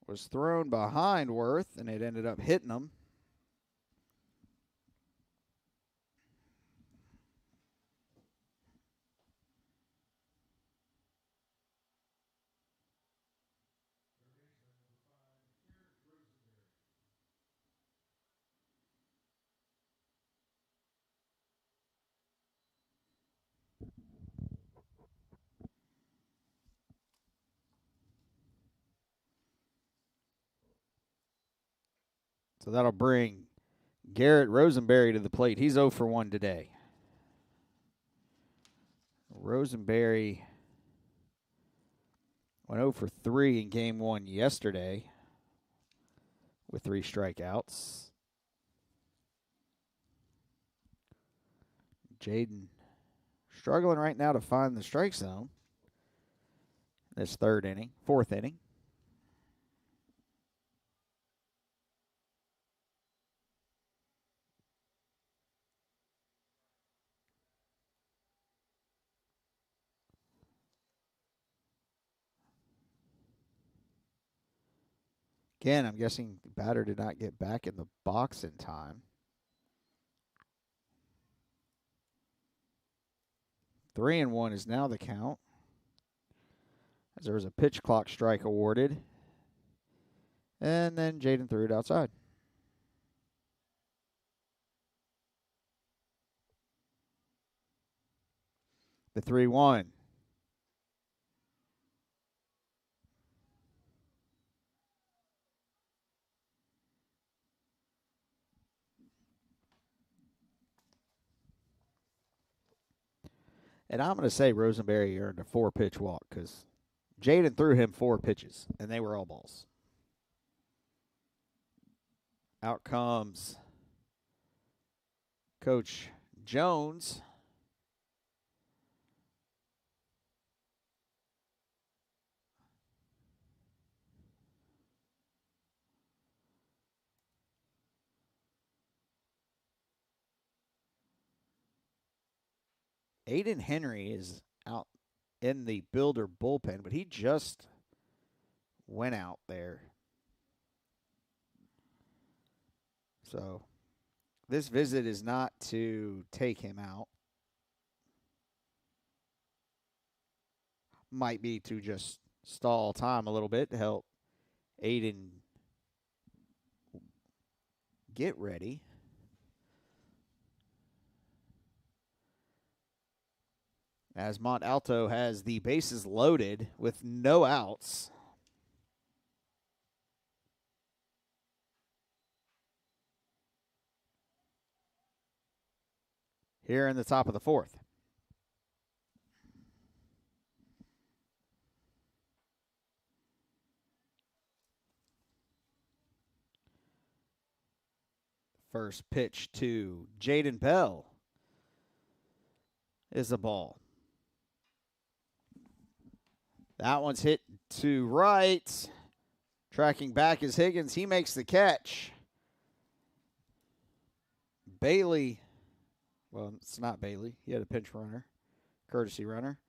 was thrown behind Worth, and it ended up hitting him. So that'll bring Garrett Rosenberry to the plate. He's 0 for 1 today. Rosenberry went 0 for 3 in game one yesterday with 3 strikeouts. Jaden struggling right now to find the strike zone this fourth inning. Again, I'm guessing the batter did not get back in the box in time. 3-1 is now the count, as there was a pitch clock strike awarded. And then Jaden threw it outside. The 3-1. And I'm going to say Rosenberry earned a 4-pitch walk because Jaden threw him 4 pitches, and they were all balls. Out comes Coach Jones. Aiden Henry is out in the Builder bullpen, but he just went out there. So this visit is not to take him out. Might be to just stall time a little bit to help Aiden get ready. As Mont Alto has the bases loaded with no outs. Here in the top of the fourth. First pitch to Jaden Bell is a ball. That one's hit to right. Tracking back is Higgins. He makes the catch. Bailey, well, it's not Bailey. He had a pinch runner, courtesy runner.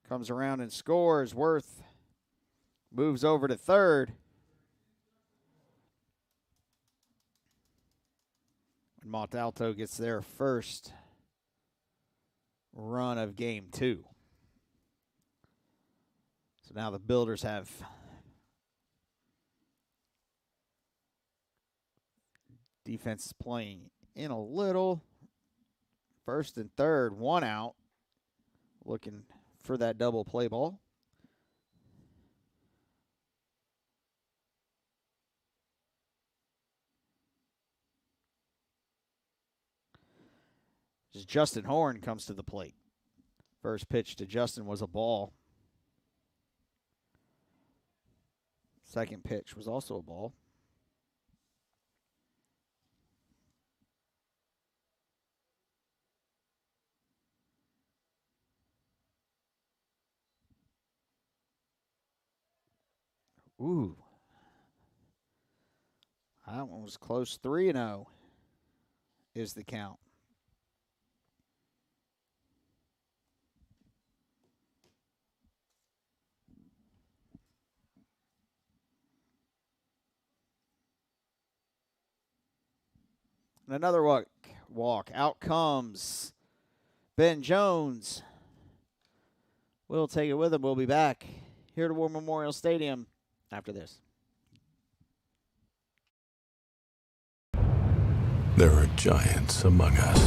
Comes around and scores. Worth moves over to third. And Mont Alto gets their first run of game 2. So now the Builders have defense playing in a little. First and third, 1 out. Looking for that double play ball. As Justin Horn comes to the plate. First pitch to Justin was a ball. Second pitch was also a ball. Ooh. That one was close. 3-0 is the count. And another walk. Out comes Ben Jones. We'll take it with him. We'll be back here to War Memorial Stadium after this. There are giants among us.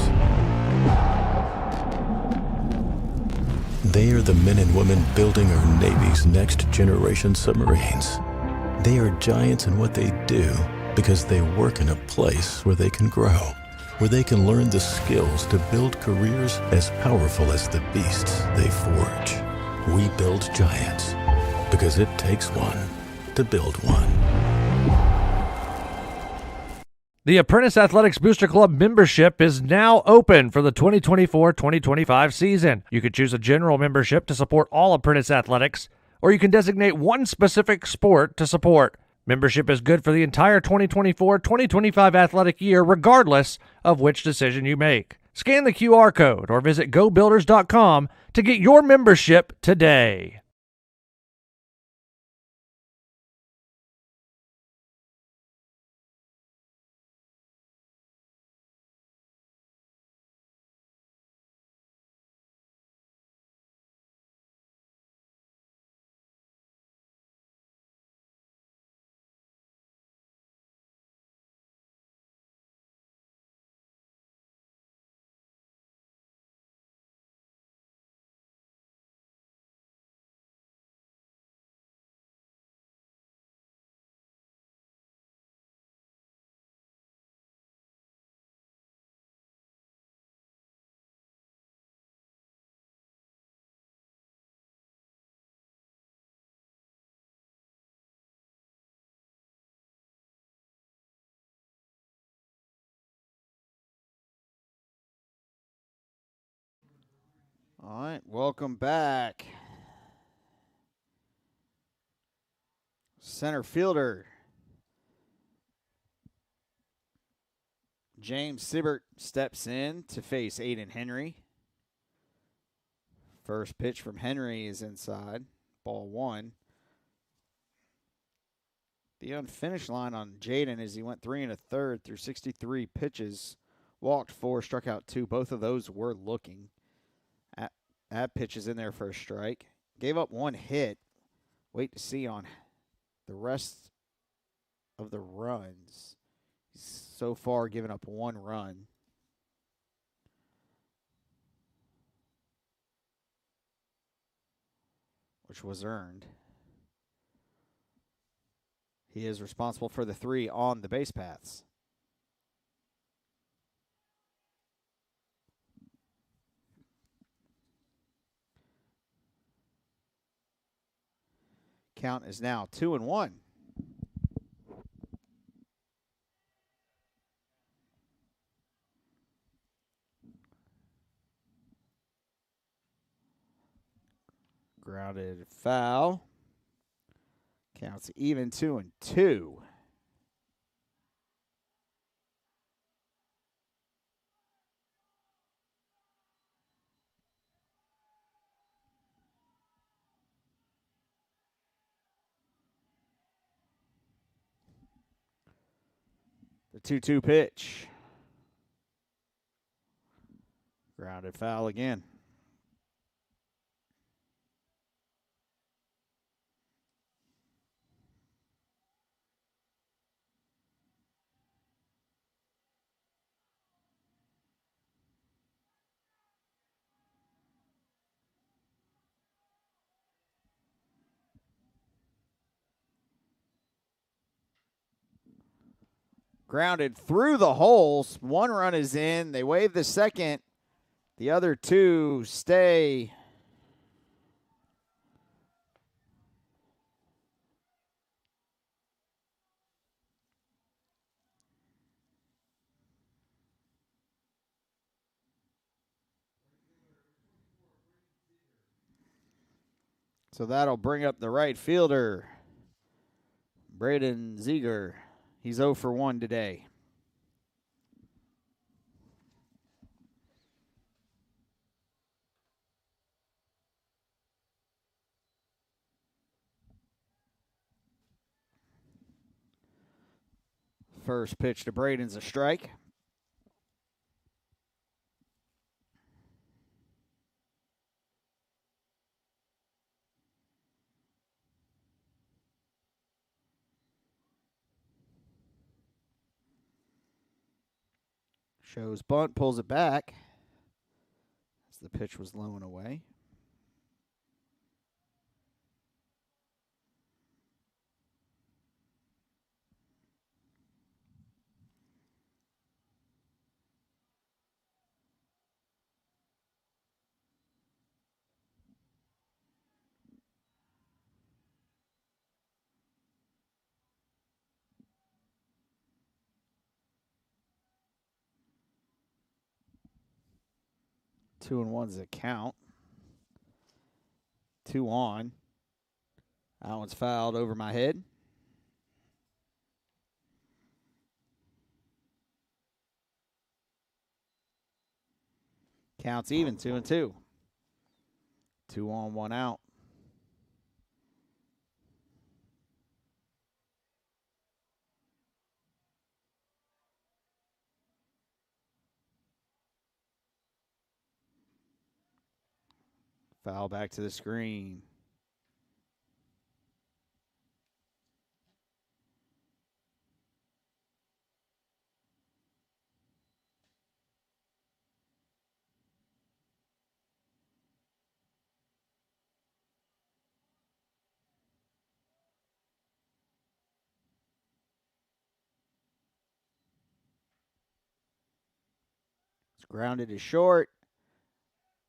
They are the men and women building our Navy's next generation submarines. They are giants in what they do because they work in a place where they can grow, where they can learn the skills to build careers as powerful as the beasts they forge. We build giants because it takes one to build one. The Apprentice Athletics Booster Club membership is now open for the 2024-2025 season. You could choose a general membership to support all Apprentice athletics, or you can designate one specific sport to support. Membership is good for the entire 2024-2025 athletic year, regardless of which decision you make. Scan the QR code or visit GoBuilders.com to get your membership today. All right, welcome back. Center fielder James Sibbert steps in to face Aiden Henry. First pitch from Henry is inside. Ball 1. The unfinished line on Jaden is he went 3 1/3 through 63 pitches. Walked 4, struck out 2. Both of those were looking. That pitch is in there for a strike. Gave up 1 hit. Wait to see on the rest of the runs. He's so far given up 1 run. Which was earned. He is responsible for the 3 on the base paths. Count is now 2-1. Grounded foul. Counts even 2-2. 2-2 pitch. Grounded foul again. Grounded through the holes. One run is in. They wave the second. The other two stay. So that'll bring up the right fielder, Braden Ziegler. He's 0 for 1 today. First pitch to Braden's a strike. Shows bunt, pulls it back as the pitch was low and away. Two and one's the count. 2 on. That one's fouled over my head. Counts even, 2-2. 2 on, 1 out. Foul back to the screen. It's grounded to short.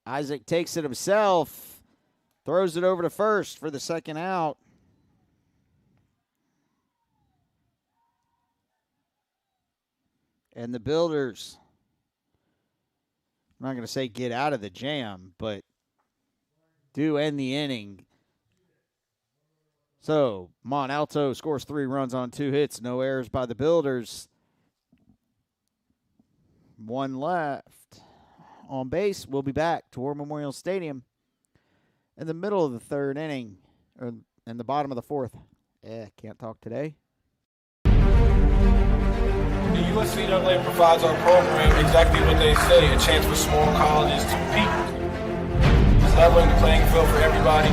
Isaac takes it himself, throws it over to first for the second out. And the Builders, I'm not going to say get out of the jam, but do end the inning. So Mont Alto scores 3 runs on 2 hits, no errors by the Builders. 1 left. On base, we'll be back to War Memorial Stadium in the middle of the 3rd inning, or in the bottom of the 4th. Can't talk today. The USCAA provides our program exactly what they say, a chance for small colleges to compete. It's leveling the playing field for everybody.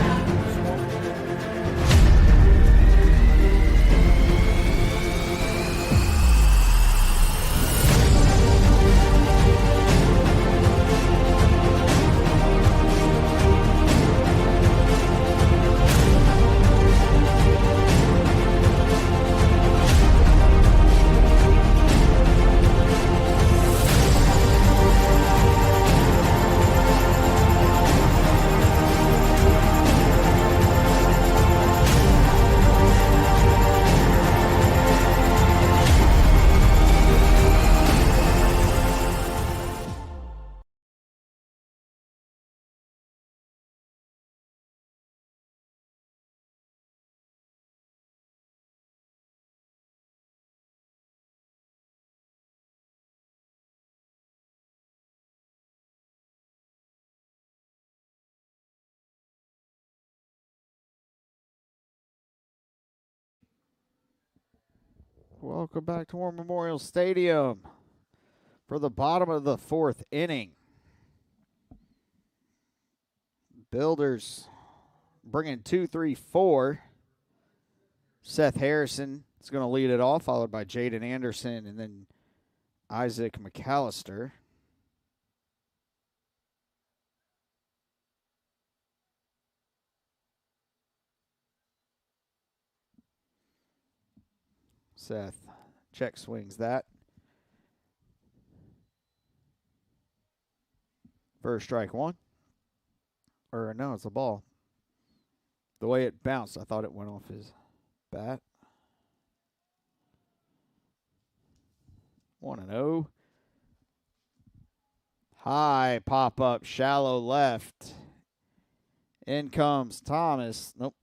Welcome back to War Memorial Stadium for the bottom of the fourth inning. Builders bringing 2-3-4. Seth Harrison is going to lead it off, followed by Jaden Anderson and then Isaac McAllister. Seth check swings that. First strike one. Or no, it's a ball. The way it bounced, I thought it went off his bat. 1-0. High pop up, shallow left. In comes Thomas. Nope.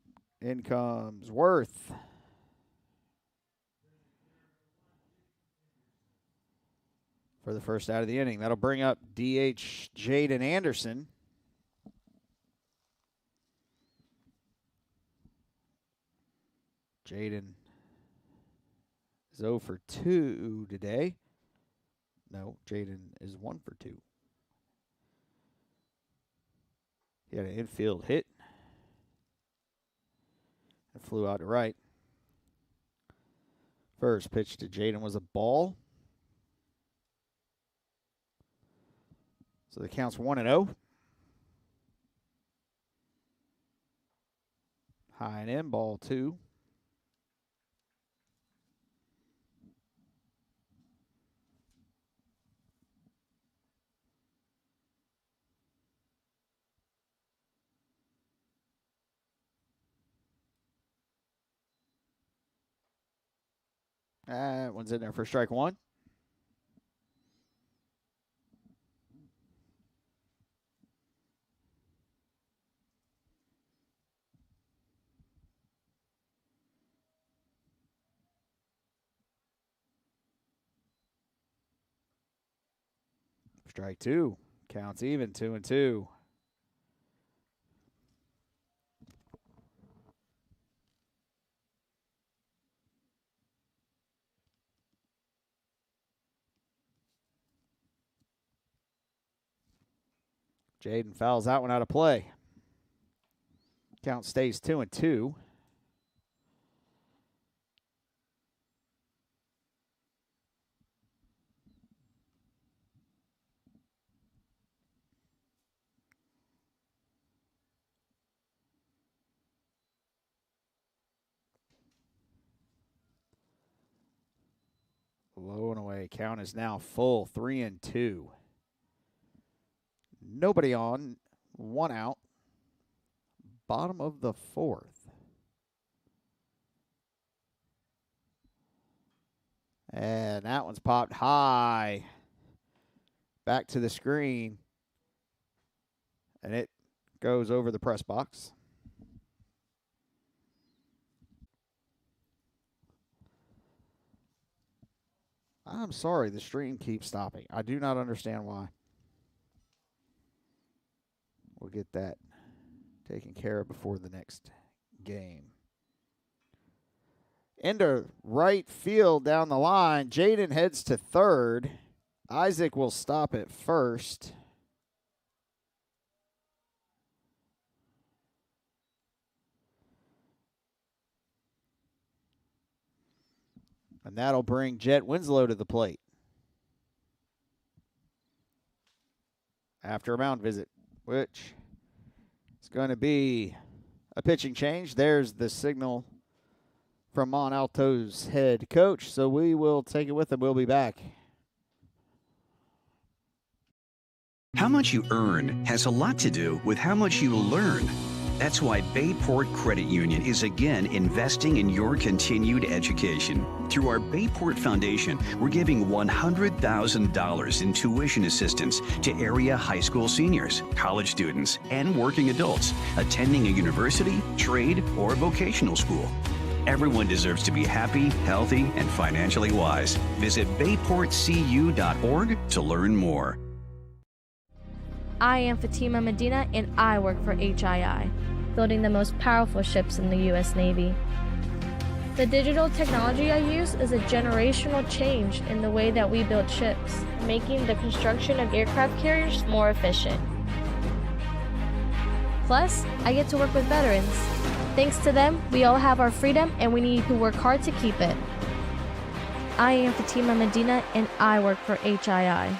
In comes Worth. For the first out of the inning. That'll bring up DH Jaden Anderson. Jaden is 0 for 2 today. No, Jaden is 1 for 2. He had an infield hit. It flew out to right. First pitch to Jaden was a ball. So the count's 1-0. High and in, ball 2. That one's in there for strike one. Strike two. Counts even, 2-2. Jaden fouls that one out of play. Count stays 2-2. Low and away. Count is now full, 3-2. Nobody on, 1 out. Bottom of the fourth. And that one's popped high. Back to the screen. And it goes over the press box. I'm sorry, the stream keeps stopping. I do not understand why. We'll get that taken care of before the next game. Into right field down the line. Jaden heads to third. Isaac will stop at first. And that'll bring Jet Winslow to the plate. After a mound visit, which is going to be a pitching change. There's the signal from Mont Alto's head coach. So we will take it with him. We'll be back. How much you earn has a lot to do with how much you learn. That's why Bayport Credit Union is again investing in your continued education. Through our Bayport Foundation, we're giving $100,000 in tuition assistance to area high school seniors, college students, and working adults attending a university, trade, or vocational school. Everyone deserves to be happy, healthy, and financially wise. Visit bayportcu.org to learn more. I am Fatima Medina, and I work for HII, building the most powerful ships in the U.S. Navy. The digital technology I use is a generational change in the way that we build ships, making the construction of aircraft carriers more efficient. Plus, I get to work with veterans. Thanks to them, we all have our freedom and we need to work hard to keep it. I am Fatima Medina and I work for HII.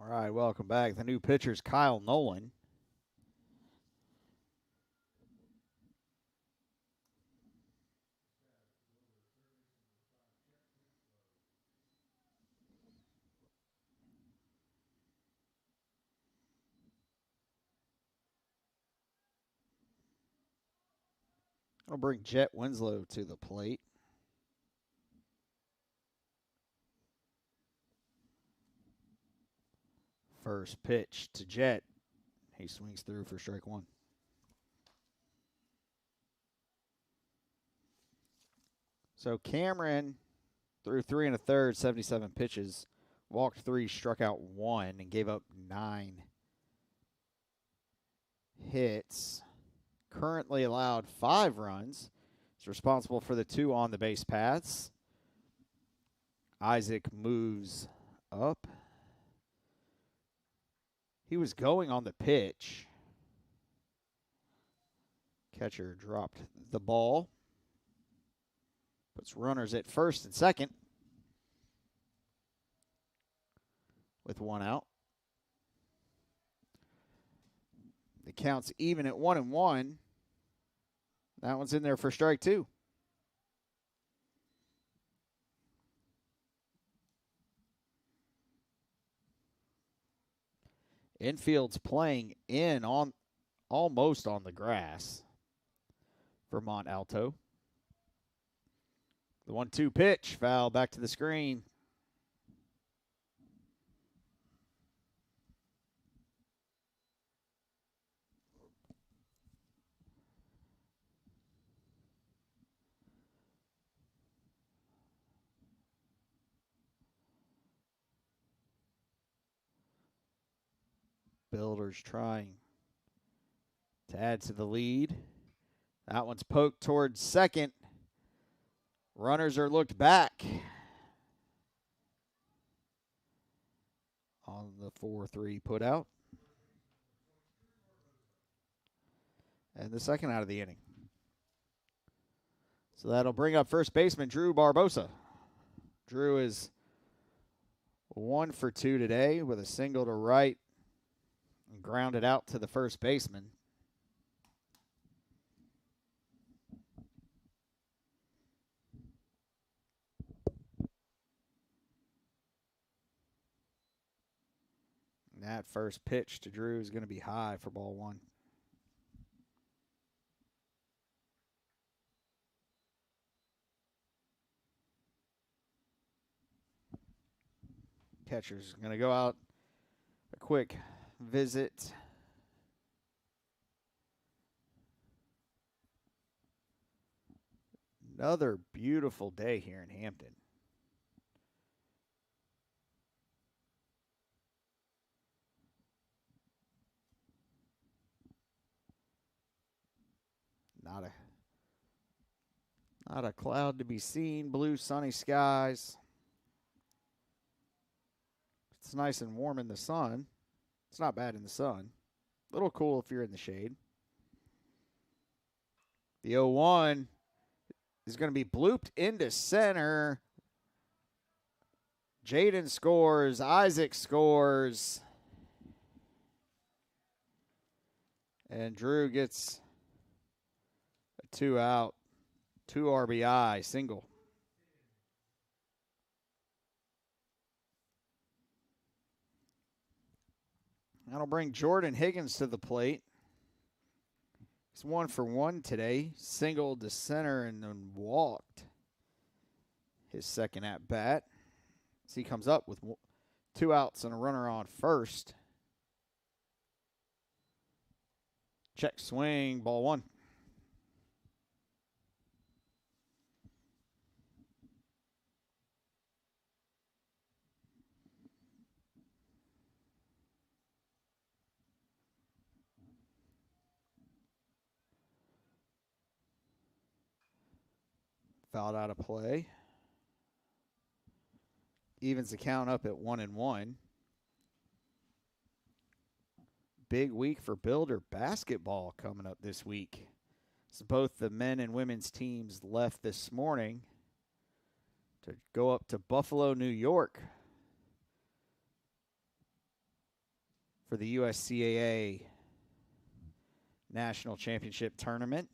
All right, welcome back. The new pitcher's Kyle Nolan. I'll bring Jet Winslow to the plate. First pitch to Jet. He swings through for strike one. So Cameron threw 3 1/3, 77 pitches, walked 3, struck out 1, and gave up 9 hits. Currently allowed 5 runs. He's responsible for the 2 on the base paths. Isaac moves up. He was going on the pitch. Catcher dropped the ball. Puts runners at first and second with 1 out. The count's even at 1-1. That one's in there for strike 2. Infield's playing in on almost on the grass for Mont Alto. The 1-2 pitch, foul back to the screen. Builders trying to add to the lead. That one's poked towards second. Runners are looked back on the 4-3 put out. And the second out of the inning. So that'll bring up first baseman Drew Barbosa. Drew is 1 for 2 today with a single to right and grounded out to the first baseman. And that first pitch to Drew is going to be high for ball 1. Catcher's going to go out a quick visit. Another beautiful day here in Hampton. Not a cloud to be seen. Blue, sunny skies. It's nice and warm in the sun. It's not bad in the sun. A little cool if you're in the shade. The 0-1 is going to be blooped into center. Jaden scores. Isaac scores. And Drew gets a 2 out. 2 RBI single. That'll bring Jordan Higgins to the plate. He's 1 for 1 today. Singled to center and then walked his second at bat. As he comes up with 2 outs and a runner on first. Check swing, ball 1. Fouled out of play. Evens the count up at 1-1. Big week for Builder basketball coming up this week. So both the men and women's teams left this morning to go up to Buffalo, New York for the USCAA National Championship Tournament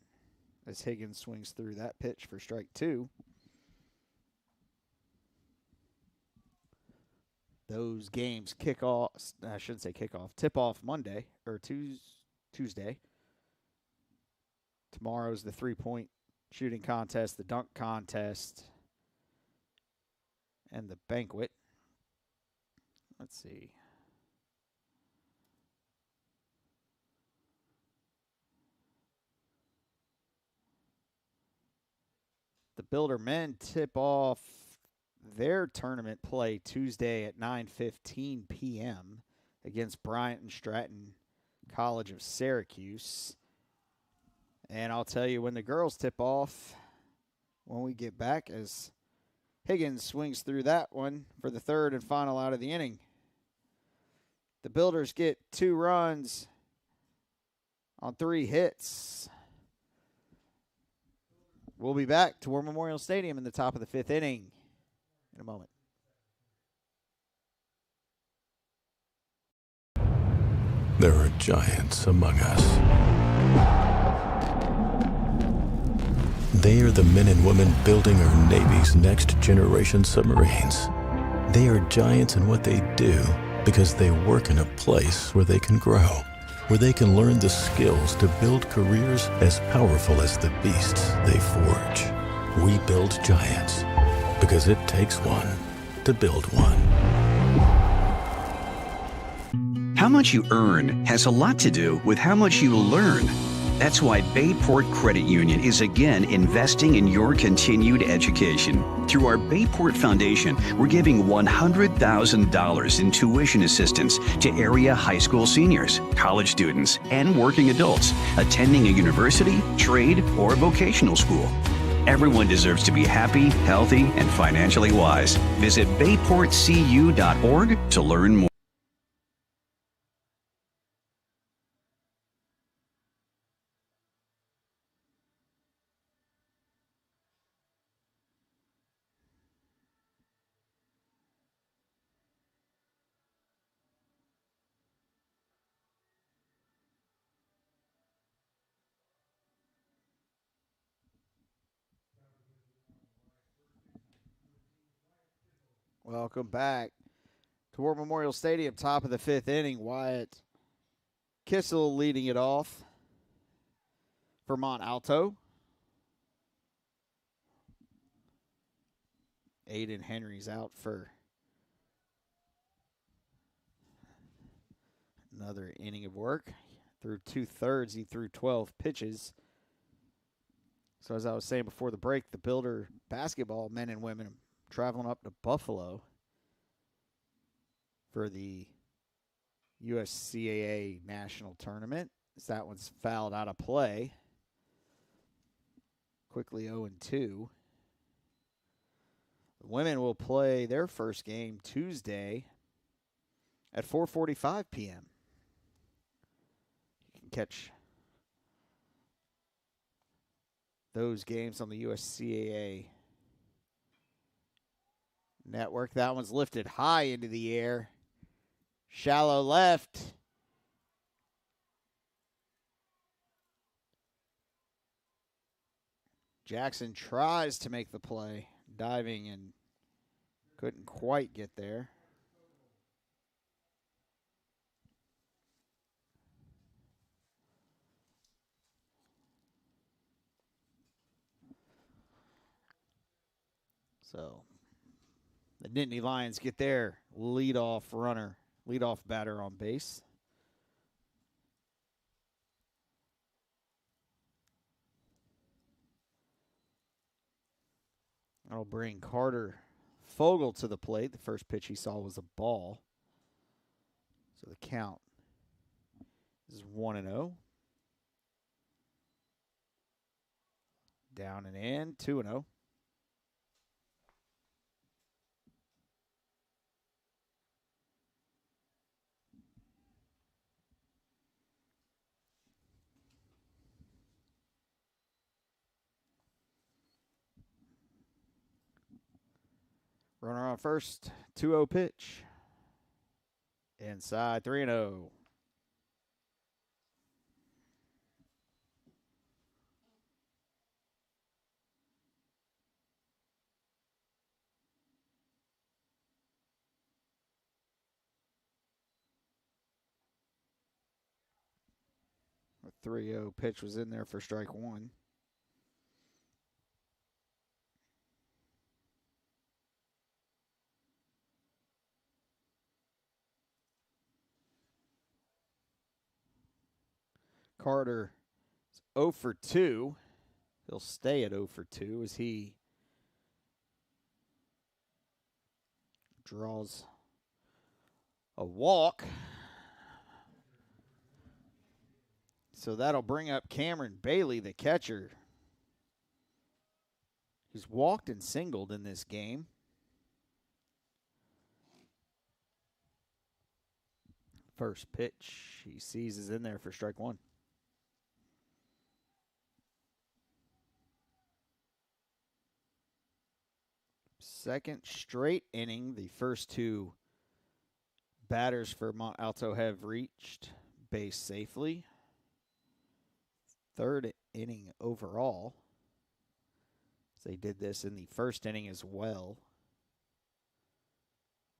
as Higgins swings through that pitch for strike 2. Those games kick off, I shouldn't say kick off, tip off Monday or Tuesday. Tomorrow's the 3-point shooting contest, the dunk contest, and the banquet. Let's see. The Builder men tip off their tournament play Tuesday at 9:15 p.m. against Bryant and Stratton College of Syracuse. And I'll tell you when the girls tip off when we get back as Higgins swings through that one for the third and final out of the inning. The Builders get 2 runs on 3 hits. We'll be back to War Memorial Stadium in the top of the 5th inning in a moment. There are giants among us. They are the men and women building our Navy's next generation submarines. They are giants in what they do because they work in a place where they can grow, where they can learn the skills to build careers as powerful as the beasts they forge. We build giants because it takes one to build one. How much you earn has a lot to do with how much you learn. That's why Bayport Credit Union is again investing in your continued education. Through our Bayport Foundation, we're giving $100,000 in tuition assistance to area high school seniors, college students, and working adults attending a university, trade, or vocational school. Everyone deserves to be happy, healthy, and financially wise. Visit bayportcu.org to learn more. Welcome back to War Memorial Stadium, top of the 5th inning. Wyatt Kissel leading it off for Mont Alto. Aiden Henry's out for another inning of work. Through 2/3, he threw 12 pitches. So as I was saying before the break, the Builder basketball men and women traveling up to Buffalo for the USCAA National Tournament. As that one's fouled out of play. quickly 0-2. The women will play their first game Tuesday at 4:45 p.m. You can catch those games on the USCAA network. That one's lifted high into the air. Shallow left. Jackson tries to make the play, diving and couldn't quite get there. So the Nittany Lions get their leadoff batter on base. That'll bring Carter Fogle to the plate. The first pitch he saw was a ball. So the count is 1-0. Down and in, 2-0. Runner on first, 2-0 pitch. Inside, 3-0. A 3-0 pitch was in there for strike one. Carter is 0 for 2. He'll stay at 0 for 2 as he draws a walk. So that'll bring up Cameron Bailey, the catcher. He's walked and singled in this game. First pitch he sees is in there for strike one. Second straight inning. The first two batters for Mont Alto have reached base safely. Third inning overall. They did this in the first inning as well.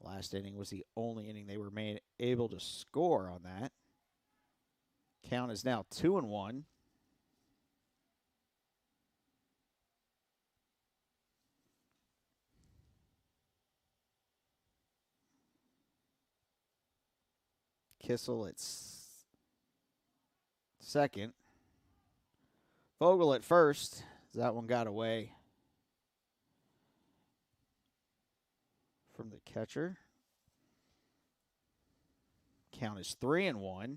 Last inning was the only inning they were able to score on that. Count is now 2-1. Kissel at second. Fogle at first. That one got away from the catcher. Count is 3-1.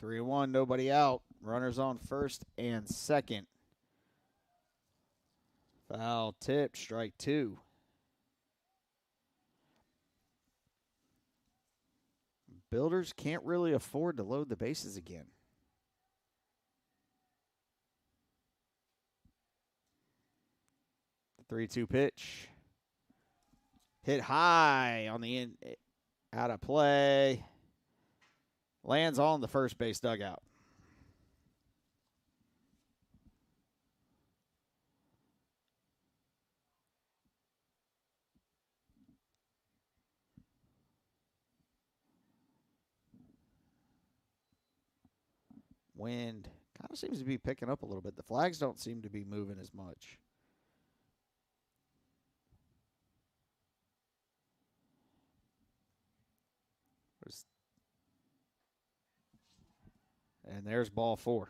Three and one, nobody out. Runners on first and second. Foul tip, strike two. Builders can't really afford to load the bases again. The 3-2 pitch. Hit high on the end, out of play. Lands on the first base dugout. Wind kind of seems to be picking up a little bit. The flags don't seem to be moving as much. And there's ball four.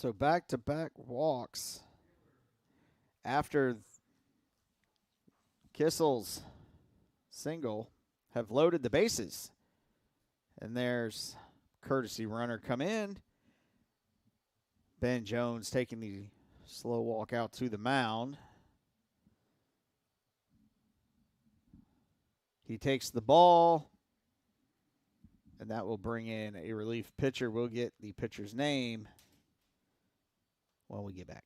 So back-to-back walks after Kissel's single have loaded the bases. And there's courtesy runner come in. Ben Jones taking the slow walk out to the mound. He takes the ball, and that will bring in a relief pitcher. We'll get the pitcher's name when we get back.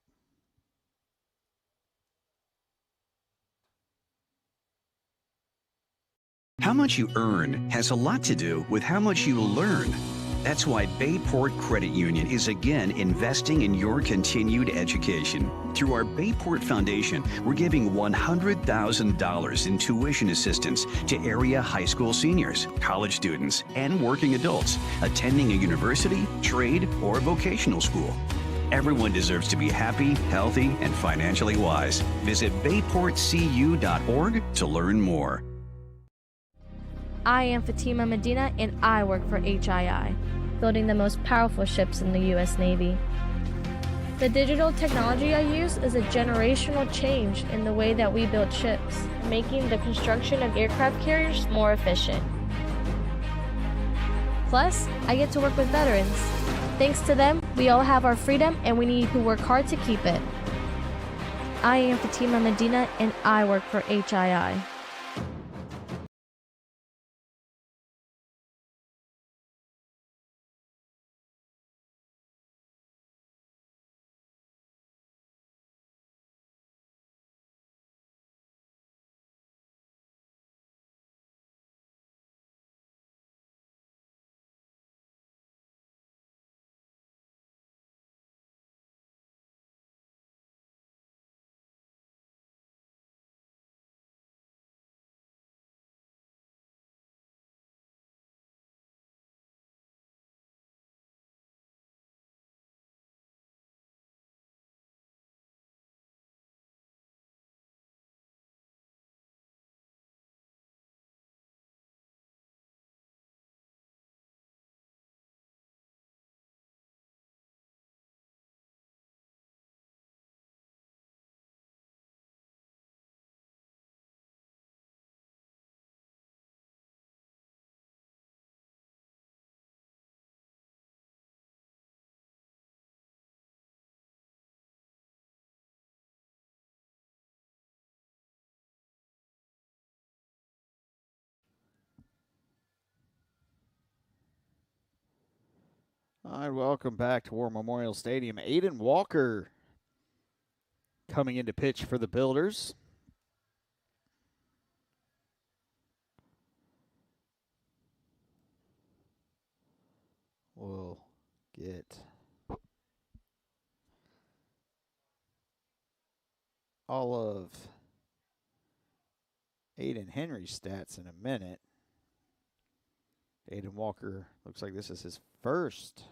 How much you earn has a lot to do with how much you learn. That's why Bayport Credit Union is again investing in your continued education. Through our Bayport Foundation, we're giving $100,000 in tuition assistance to area high school seniors, college students, and working adults attending a university, trade, or vocational school. Everyone deserves to be happy, healthy, and financially wise. Visit bayportcu.org to learn more. I am Fatima Medina, and I work for HII, building the most powerful ships in the U.S. Navy. The digital technology I use is a generational change in the way that we build ships, making the construction of aircraft carriers more efficient. Plus, I get to work with veterans. Thanks to them, we all have our freedom, and we need to work hard to keep it. I am Fatima Medina, and I work for HII. All right, welcome back to War Memorial Stadium. Aiden Walker coming in to pitch for the Builders. We'll get all of Aiden Henry's stats in a minute. Aiden Walker looks like this is his first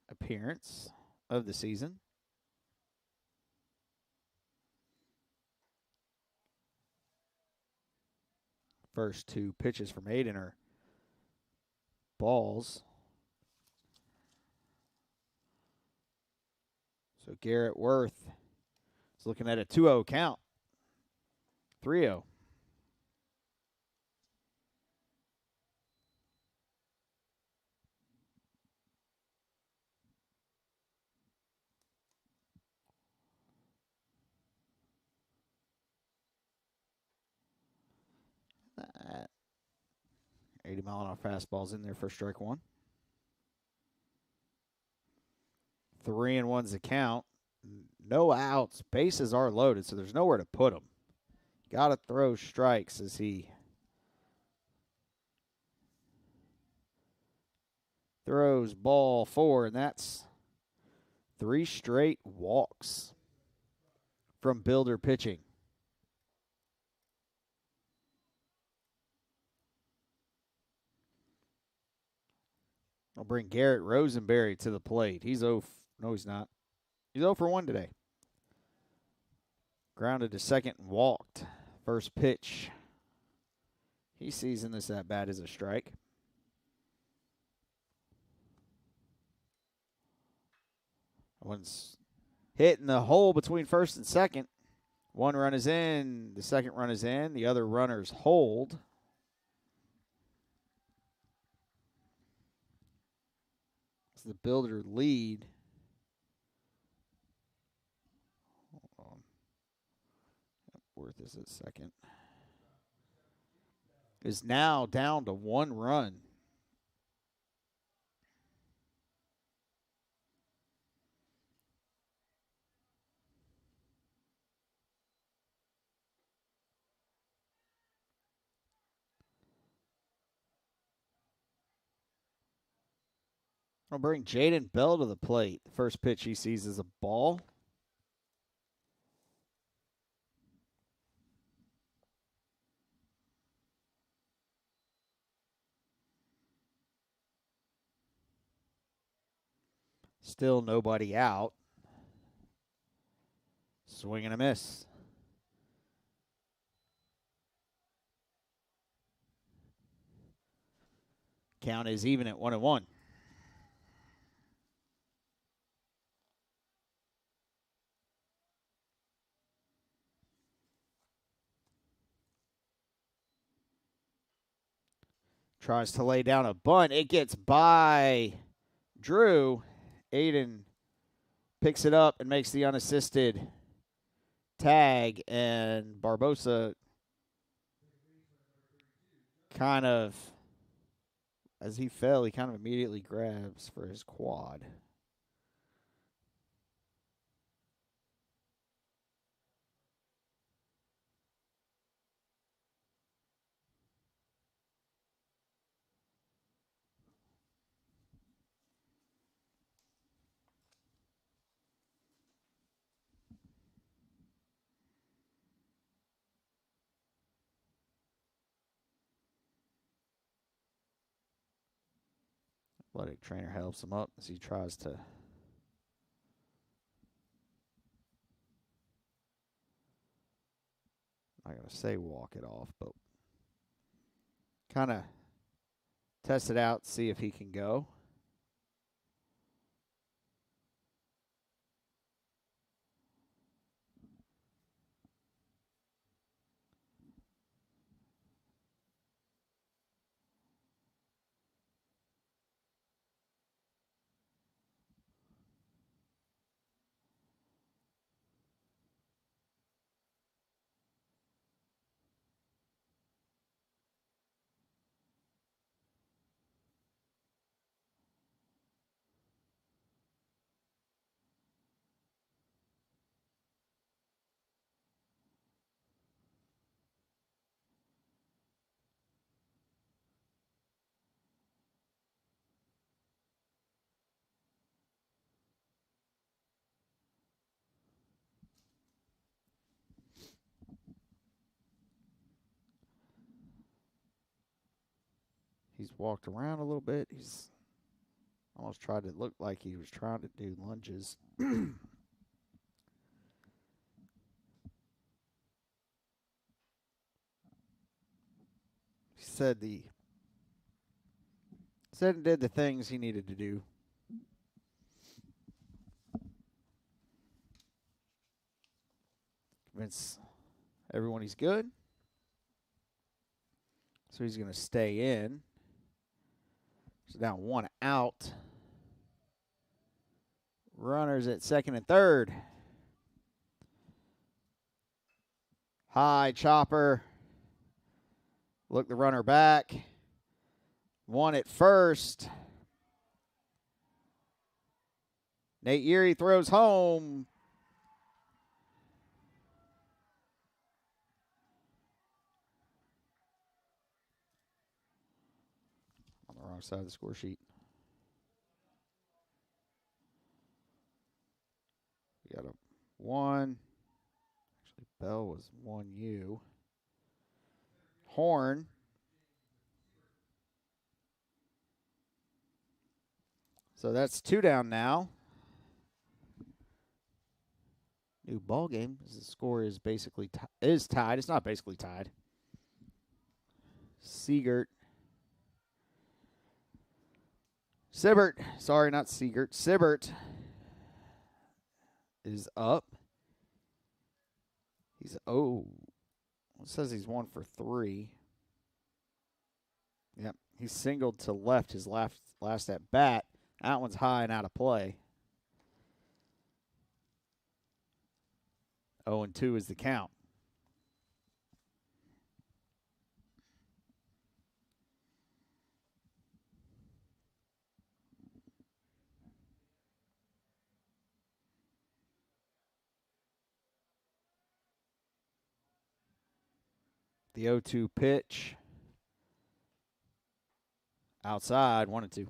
appearance of the season. First two pitches from Aiden are balls. So Garrett Worth is looking at a 2-0 count. 3-0. That 80-mile-an-hour fastball's in there for strike one. 3-1's the count. No outs. Bases are loaded, so there's nowhere to put them. Got to throw strikes as he throws ball 4, and that's 3 straight walks from Builder pitching. I'll bring Garrett Rosenberry to the plate. He's 0. No, he's not. He's 0 for 1 today. Grounded to second and walked. First pitch. He sees in this at bat as a strike. One's hit in the hole between first and second. One run is in. The second run is in. The other runners hold. It's the Builder lead. Hold on. Worth is at second. Is now down to 1 run. I'll bring Jaden Bell to the plate. The first pitch he sees is a ball. Still nobody out. Swing and a miss. Count is even at 1-1. Tries to lay down a bunt. It gets by Drew. Aiden picks it up and makes the unassisted tag, and Barbosa kind of, as he fell, he kind of immediately grabs for his quad. Athletic trainer helps him up as he tries to I'm not going to say walk it off, but kind of test it out, see if he can go. He's walked around a little bit. He's almost tried to look like he was trying to do lunges. He said and did the things he needed to do. Convince everyone he's good. So he's going to stay in. So now 1 out. Runners at second and third. High chopper. Look the runner back. 1 at first. Nate Erie throws home. On the wrong side of the score sheet. We got a 1. Actually, Bell was 1U. Horn. So that's 2 down now. New ball game. The score is basically tied. It's not basically tied. Siebert. Sorry, not Siegert. Siebert is up. He's it says he's 1 for 3. Yep, he singled to left his last at bat. That one's high and out of play. 0-2 is the count. The 0-2 pitch. Outside, 1-2.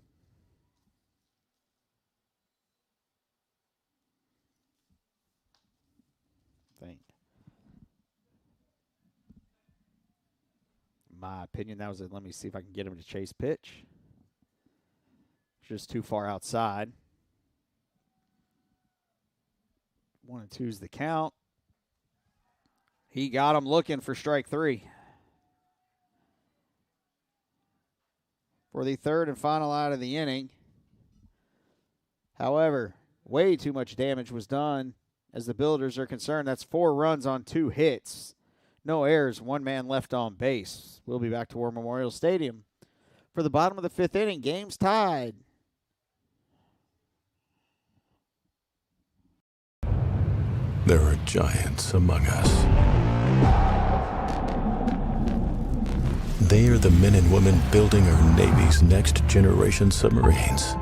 In my opinion, that was it. Let me see if I can get him to chase pitch. Just too far outside. 1-2 is the count. He got him looking for strike 3. For the third and final out of the inning. However, way too much damage was done as the Builders are concerned. That's 4 runs on 2 hits. No errors, 1 man left on base. We'll be back to War Memorial Stadium for the bottom of the 5th inning. Game's tied. There are giants among us. They are the men and women building our Navy's next generation submarines.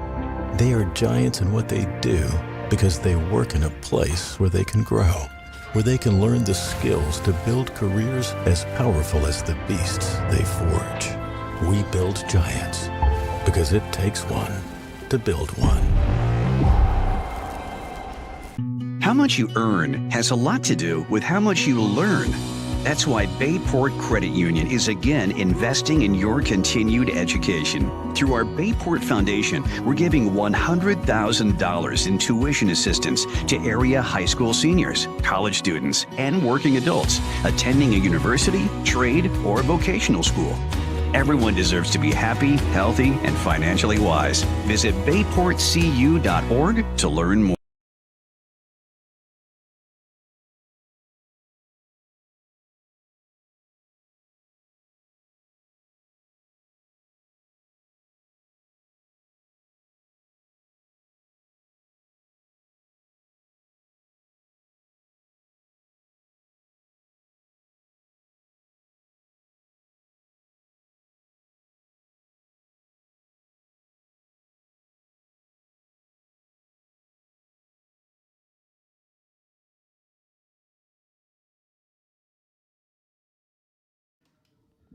They are giants in what they do because they work in a place where they can grow, where they can learn the skills to build careers as powerful as the beasts they forge. We build giants because it takes one to build one. How much you earn has a lot to do with how much you learn. That's why Bayport Credit Union is again investing in your continued education. Through our Bayport Foundation, we're giving $100,000 in tuition assistance to area high school seniors, college students, and working adults attending a university, trade, or vocational school. Everyone deserves to be happy, healthy, and financially wise. Visit bayportcu.org to learn more.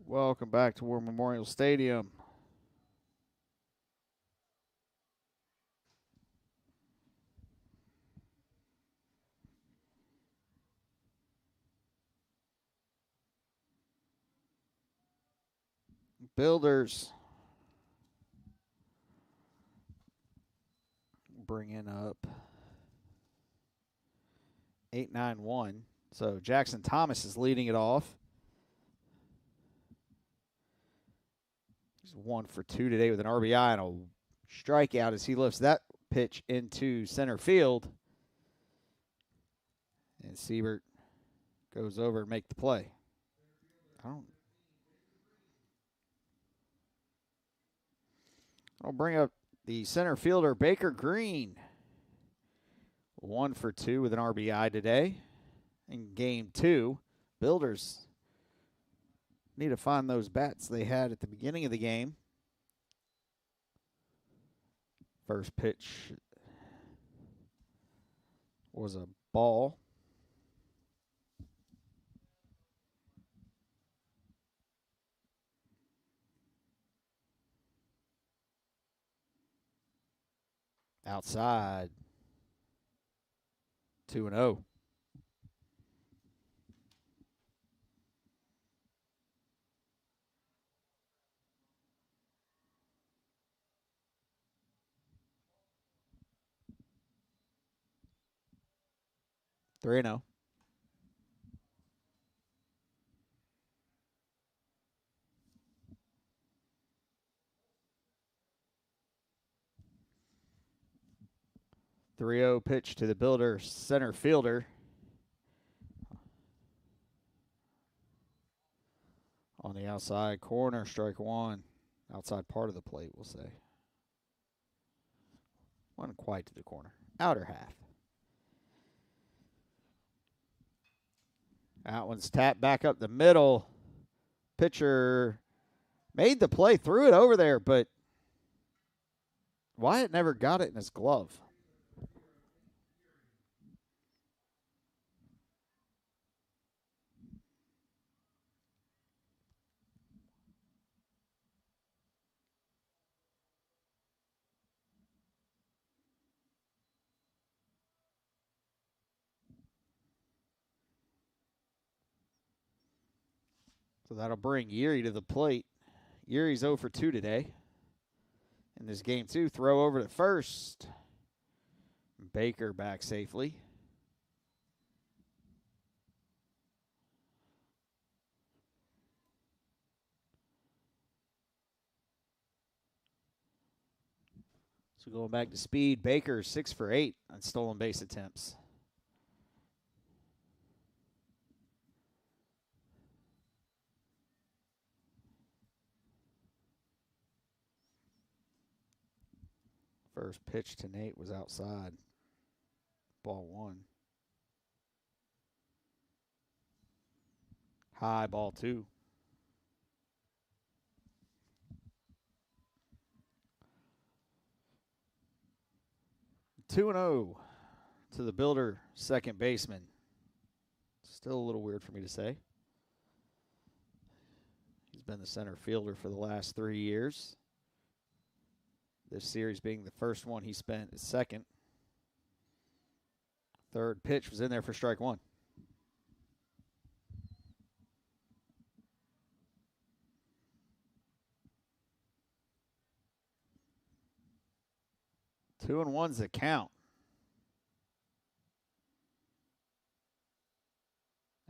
Welcome back to War Memorial Stadium. Builders bringing up 8-9-1. So Jackson Thomas is leading it off. He's 1 for 2 today with an RBI and a strikeout as he lifts that pitch into center field. And Siebert goes over and make the play. I'll bring up the center fielder, Baker Green. 1 for 2 with an RBI today. In game 2, Builders need to find those bats they had at the beginning of the game. First pitch was a ball. Outside. 2-0. Three and 0. 3-0 pitch to the Builder center fielder. On the outside corner, strike one. Outside part of the plate, we'll say. Wasn't quite to the corner. Outer half. That one's tapped back up the middle. Pitcher made the play, threw it over there, but Wyatt never got it in his glove. So that'll bring Erie to the plate. Erie's 0 for 2 today. In this game, 2, throw over to first. Baker back safely. So going back to speed, Baker 6 for 8 on stolen base attempts. First pitch to Nate was outside. Ball 1. High, ball 2. Two and 0 to the Builder second baseman. Still a little weird for me to say. He's been the center fielder for the last 3 years. This series being the first one he spent at second. Third pitch was in there for strike one. Two and one's the count.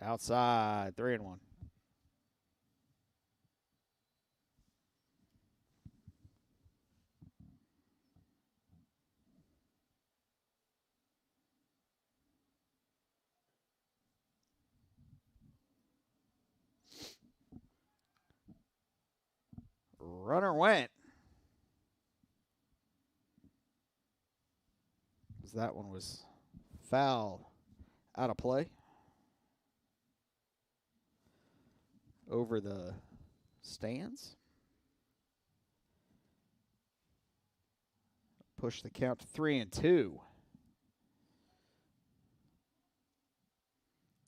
Outside, 3-1. Runner went. That one was foul, out of play. Over the stands. Push the count to 3-2.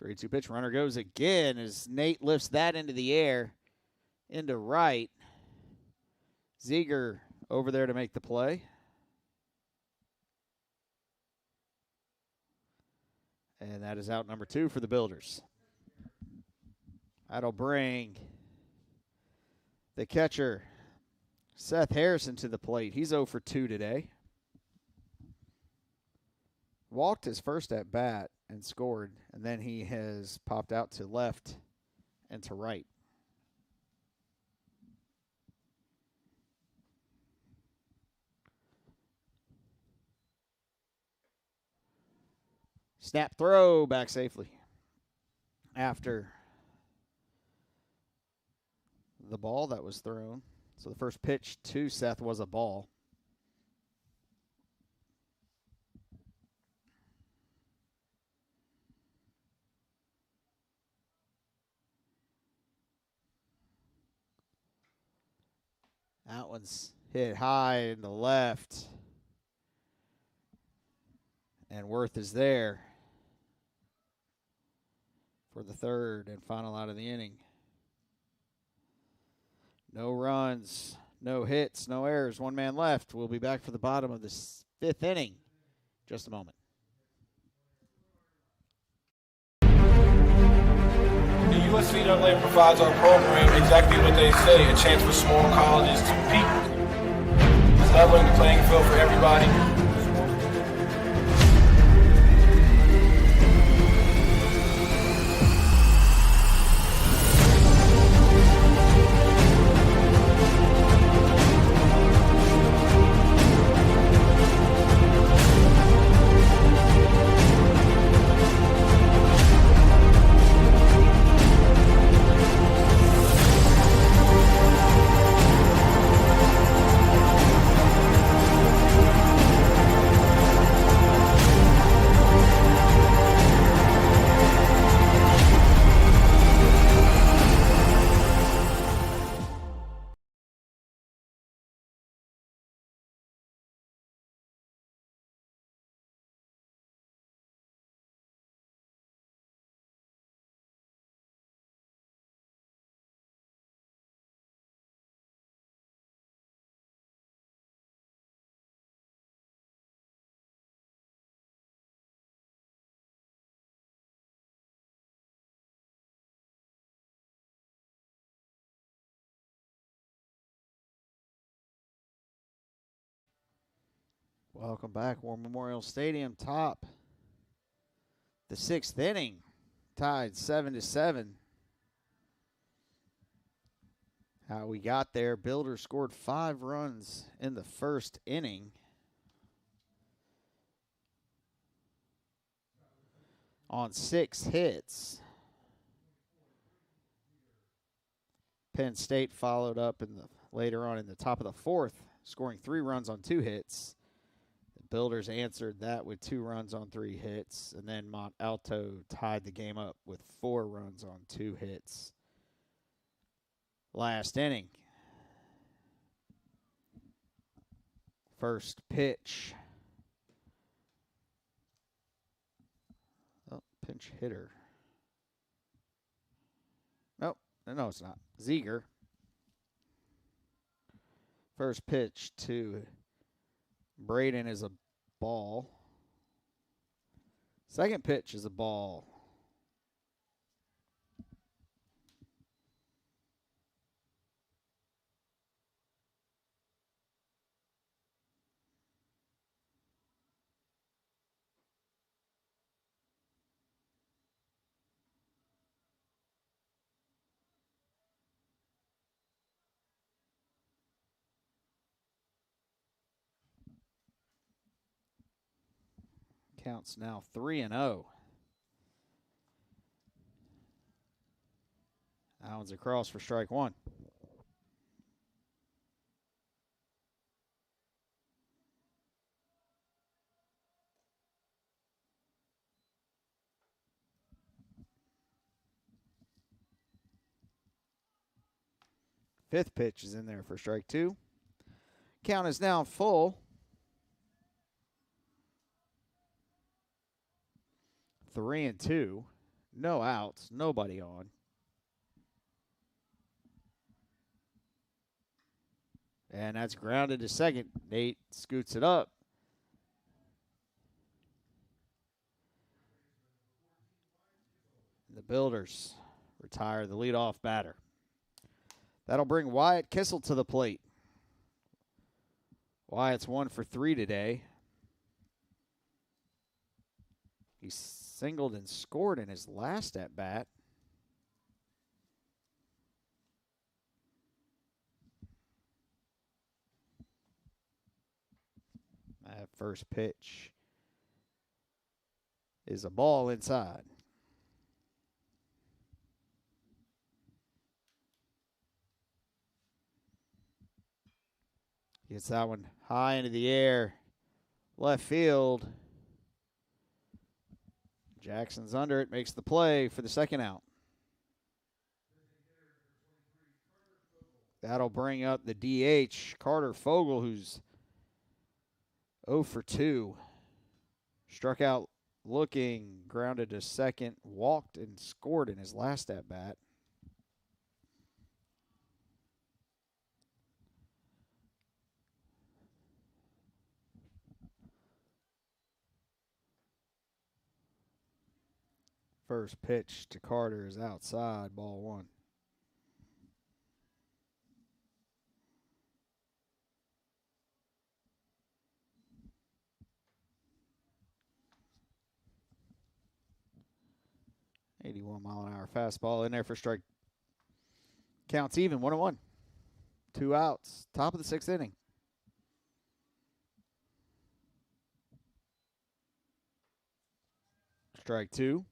3-2 pitch. Runner goes again as Nate lifts that into the air. Into right. Ziegler over there to make the play. And that is out number 2 for the Builders. That'll bring the catcher, Seth Harrison, to the plate. He's 0 for 2 today. Walked his first at bat and scored, and then he has popped out to left and to right. Snap throw back safely after the ball that was thrown. So the first pitch to Seth was a ball. That one's hit high in the left. And Worth is there for the third and final out of the inning. No runs, no hits, no errors. One man left. We'll be back for the bottom of the 5th inning. Just a moment. The USCAA provides our program exactly what they say, a chance for small colleges to compete. It's leveling the playing field for everybody. Welcome back, War Memorial Stadium. Top the 6th inning, tied 7-7. How we got there, Builders scored 5 runs in the first inning. On 6 hits. Penn State followed up later on in the top of the 4th, scoring 3 runs on 2 hits. The Builders answered that with 2 runs on 3 hits, and then Mont Alto tied the game up with 4 runs on 2 hits. Last inning. First pitch. Oh, pinch hitter. Nope. No, it's not. Ziegler. First pitch to Braden is a ball. Second pitch is a ball. Counts now 3-0. That one's across for strike 1. Fifth pitch is in there for strike 2. Count is now full. 3-2. No outs. Nobody on. And that's grounded to second. Nate scoots it up. The Builders retire the leadoff batter. That'll bring Wyatt Kissel to the plate. Wyatt's 1 for 3 today. He singled and scored in his last at-bat. That first pitch is a ball inside. Gets that one high into the air. Left field. Jackson's under it, makes the play for the second out. That'll bring up the DH, Carter Fogle, who's 0 for 2. Struck out looking, grounded to second, walked and scored in his last at-bat. First pitch to Carter is outside, ball 1. .81-mile-an-hour fastball in there for strike. Counts even, 1-1. 2 outs, top of the 6th inning. Strike 2.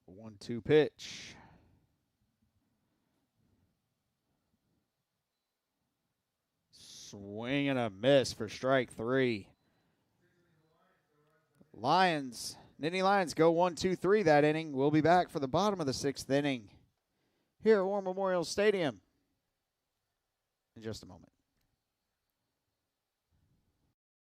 A 1-2 pitch. Swing and a miss for strike 3. Nittany Lions go 1-2-3 that inning. We'll be back for the bottom of the 6th inning here at War Memorial Stadium in just a moment.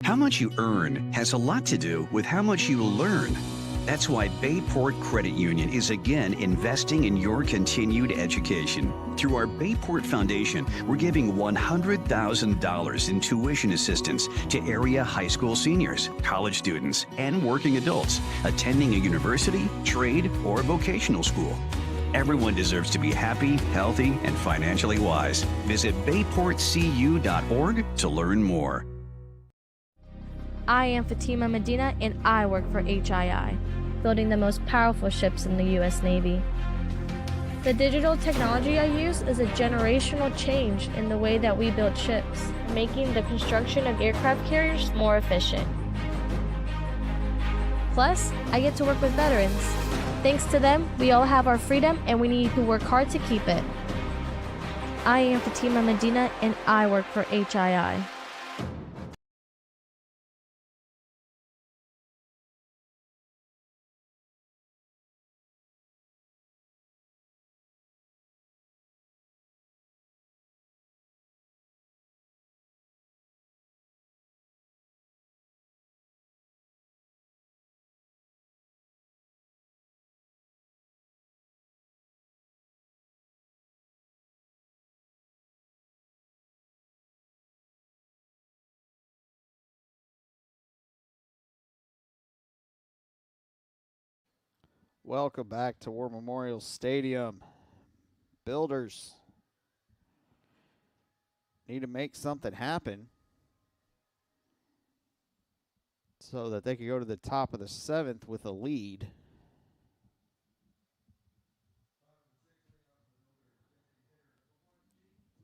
How much you earn has a lot to do with how much you learn. That's why Bayport Credit Union is again investing in your continued education. Through our Bayport Foundation, we're giving $100,000 in tuition assistance to area high school seniors, college students, and working adults attending a university, trade, or vocational school. Everyone deserves to be happy, healthy, and financially wise. Visit bayportcu.org to learn more. I am Fatima Medina, and I work for HII, building the most powerful ships in the U.S. Navy. The digital technology I use is a generational change in the way that we build ships, making the construction of aircraft carriers more efficient. Plus, I get to work with veterans. Thanks to them, we all have our freedom, and we need to work hard to keep it. I am Fatima Medina, and I work for HII. Welcome back to War Memorial Stadium. Builders need to make something happen so that they can go to the top of the 7th with a lead.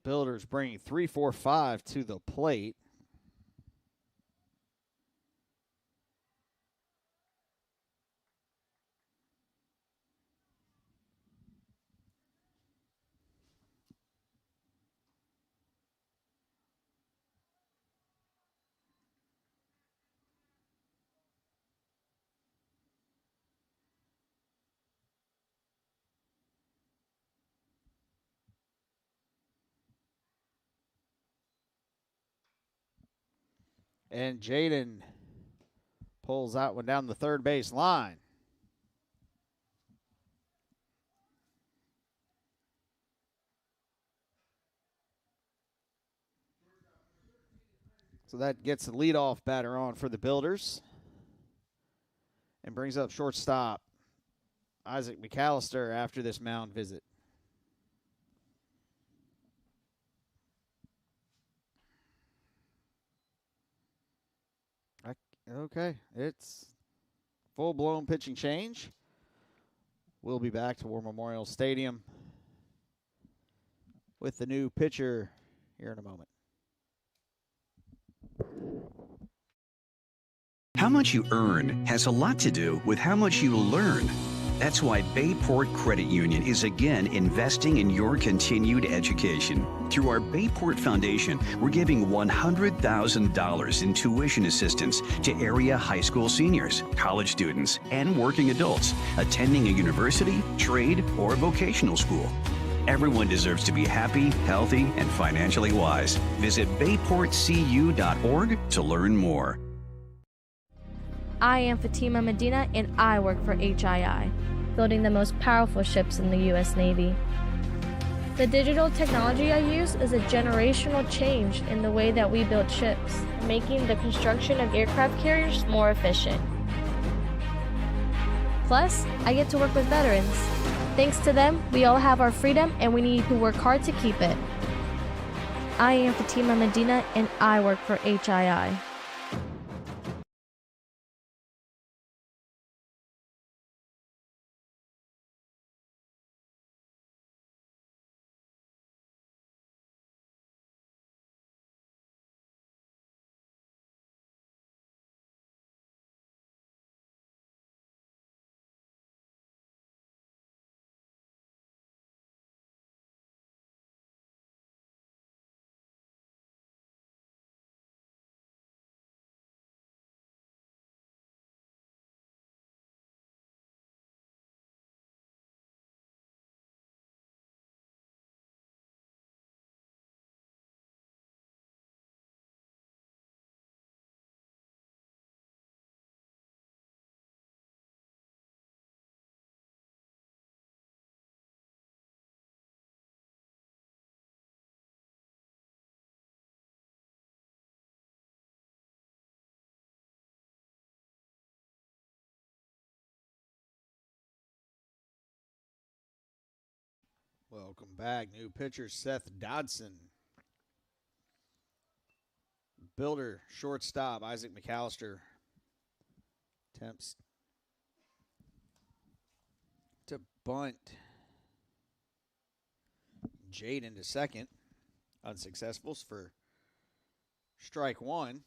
Builders bringing 3-4-5 to the plate. And Jaden pulls that one down the third base line. So that gets the leadoff batter on for the Builders and brings up shortstop Isaac McAllister after this mound visit. Okay, it's full-blown pitching change. We'll be back to War Memorial Stadium with the new pitcher here in a moment. How much you earn has a lot to do with how much you learn. That's why Bayport Credit Union is again investing in your continued education. Through our Bayport Foundation, we're giving $100,000 in tuition assistance to area high school seniors, college students, and working adults attending a university, trade, or vocational school. Everyone deserves to be happy, healthy, and financially wise. Visit bayportcu.org to learn more. I am Fatima Medina, and I work for HII, building the most powerful ships in the U.S. Navy. The digital technology I use is a generational change in the way that we build ships, making the construction of aircraft carriers more efficient. Plus, I get to work with veterans. Thanks to them, we all have our freedom, and we need to work hard to keep it. I am Fatima Medina, and I work for HII. Welcome back. New pitcher Seth Dodson. Builder, shortstop, Isaac McAllister. Attempts to bunt Jade into second. Unsuccessful for strike one.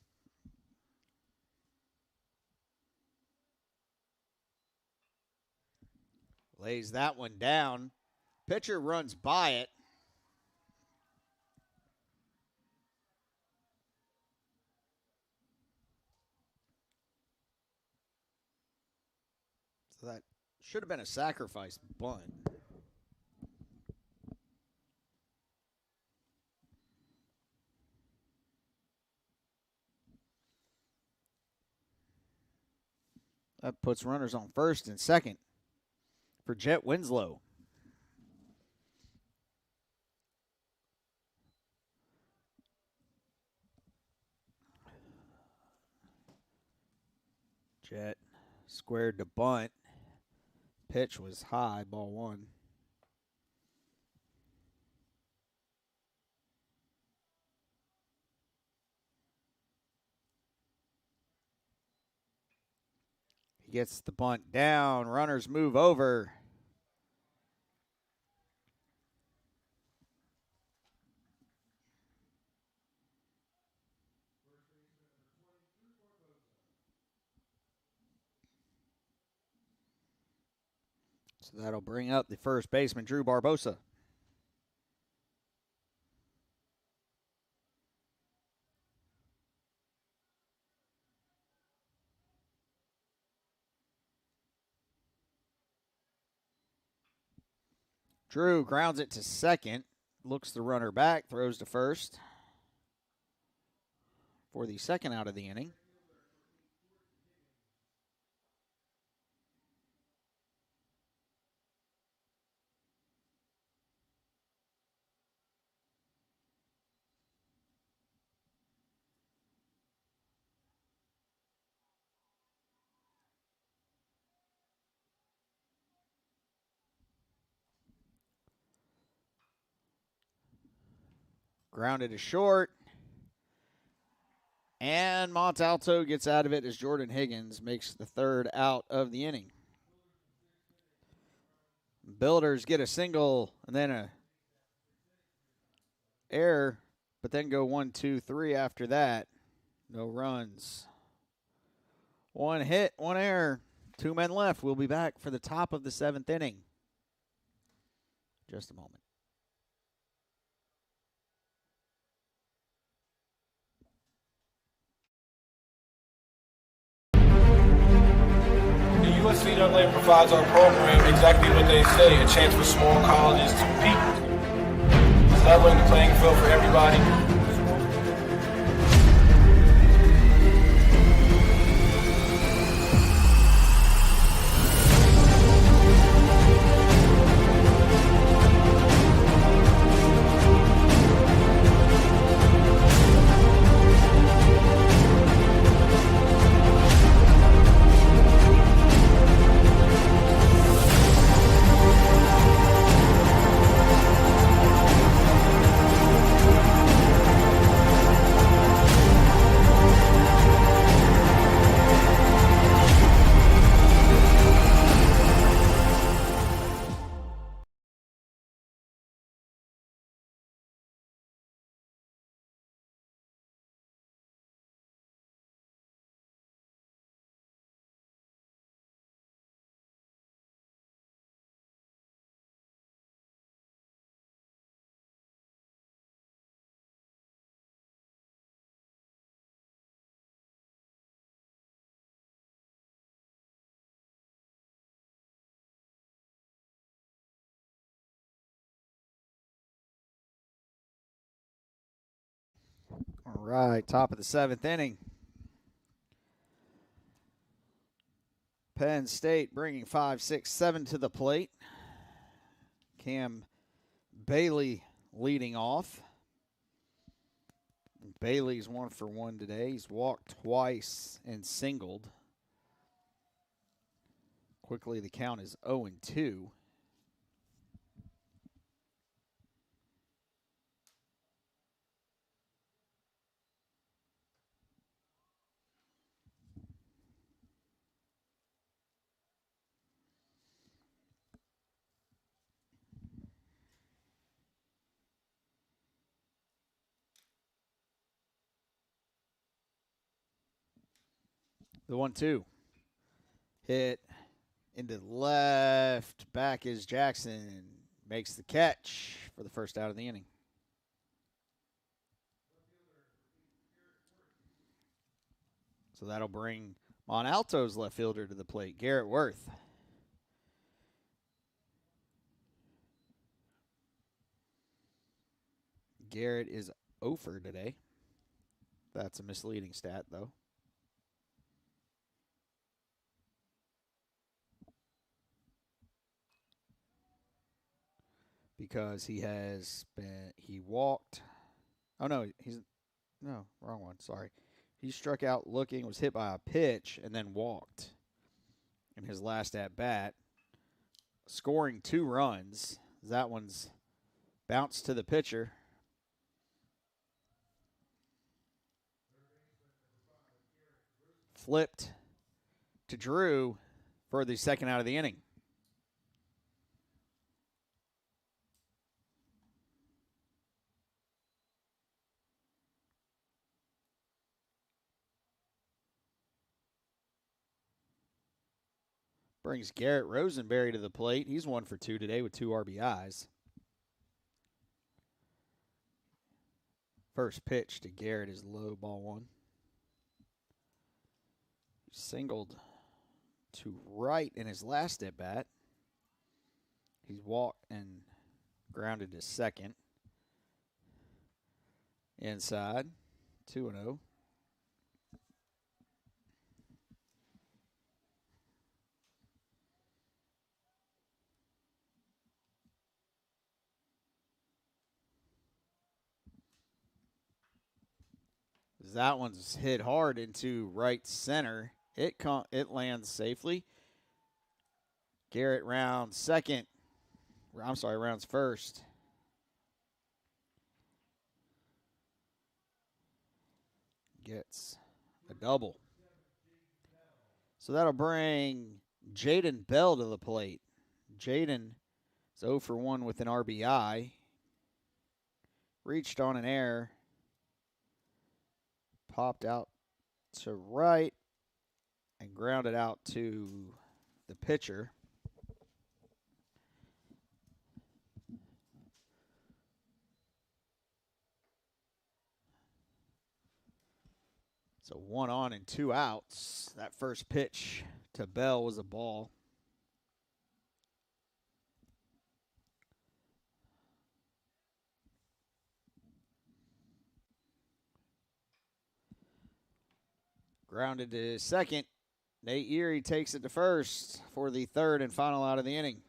Lays that one down. Pitcher runs by it. So that should have been a sacrifice bunt. That puts runners on first and second for Jet Winslow. Jet squared to bunt. Pitch was high, ball one. He gets the bunt down. Runners move over. So that'll bring up the first baseman, Drew Barbosa. Drew grounds it to second. Looks the runner back, throws to first for the second out of the inning. Grounded to short. And Mont Alto gets out of it as Jordan Higgins makes the third out of the inning. Builders get a single and then a error, but then go 1, 2, 3 after that. No runs. One hit, one error. 2 men left. We'll be back for the top of the 7th inning. Just a moment. The USCAA provides our program exactly what they say, a chance for small colleges to compete. It's leveling the playing field for everybody. All right, top of the 7th inning. Penn State bringing 5, 6, 7 to the plate. Cam Bailey leading off. Bailey's 1 for 1 today. He's walked twice and singled. Quickly, the count is 0-2. The 1-2. Hit into left. Back is Jackson. Makes the catch for the first out of the inning. So that'll bring Mont Alto's left fielder to the plate, Garrett Worth. Garrett is 0 for today. That's a misleading stat, though. Because he walked. Oh, no, wrong one. Sorry. He struck out looking, was hit by a pitch, and then walked in his last at-bat, scoring 2 runs. That one's bounced to the pitcher. Flipped to Drew for the second out of the inning. Brings Garrett Rosenberry to the plate. He's 1 for 2 today with 2 RBIs. First pitch to Garrett is low, ball 1. Singled to right in his last at bat. He's walked and grounded to second. Inside, 2-0. That one's hit hard into right center. It lands safely. Garrett rounds first. Gets a double. So that'll bring Jaden Bell to the plate. Jaden is 0 for 1 with an RBI. Reached on an error. Popped out to right and grounded out to the pitcher. So 1 on and 2 outs. That first pitch to Bell was a ball. Grounded to second. Nate Erie takes it to first for the third and final out of the inning.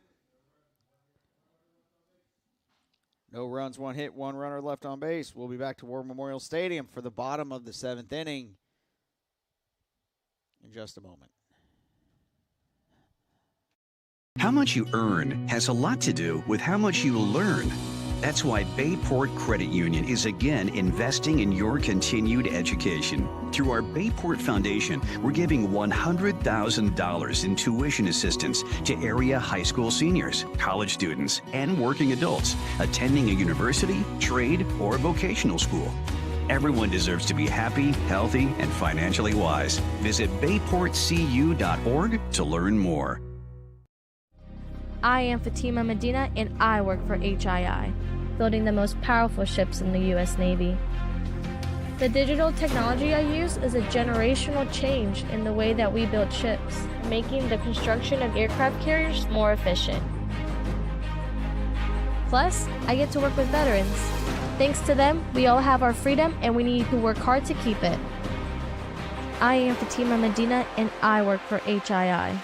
No runs, 1 hit, 1 runner left on base. We'll be back to War Memorial Stadium for the bottom of the 7th inning in just a moment. How much you earn has a lot to do with how much you learn. That's why Bayport Credit Union is again investing in your continued education. Through our Bayport Foundation, we're giving $100,000 in tuition assistance to area high school seniors, college students, and working adults attending a university, trade, or vocational school. Everyone deserves to be happy, healthy, and financially wise. Visit bayportcu.org to learn more. I am Fatima Medina, and I work for HII, building the most powerful ships in the U.S. Navy. The digital technology I use is a generational change in the way that we build ships, making the construction of aircraft carriers more efficient. Plus, I get to work with veterans. Thanks to them, we all have our freedom, and we need to work hard to keep it. I am Fatima Medina, and I work for HII.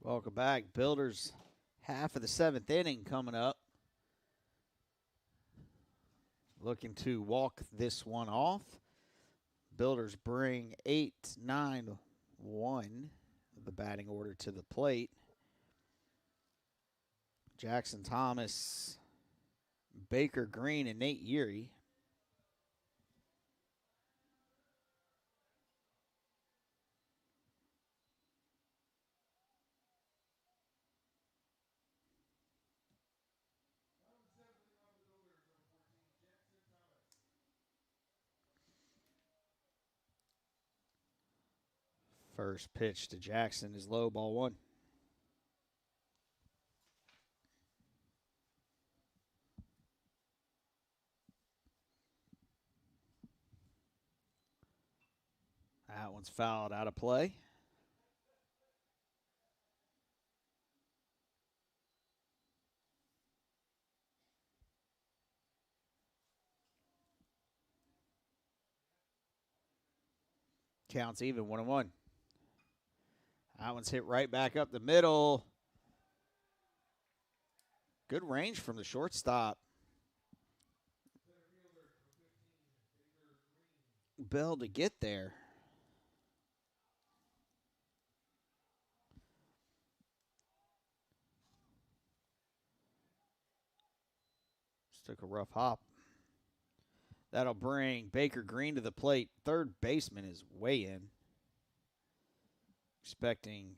Welcome back. Builders, half of the 7th inning coming up. Looking to walk this one off. Builders bring 8-9-1, the batting order, to the plate. Jackson Thomas, Baker Green, and Nate Erie. First pitch to Jackson is low, ball one. That one's fouled out of play. Counts even, 1-1. That one's hit right back up the middle. Good range from the shortstop. Bell to get there. Just took a rough hop. That'll bring Baker Green to the plate. Third baseman is way in. Expecting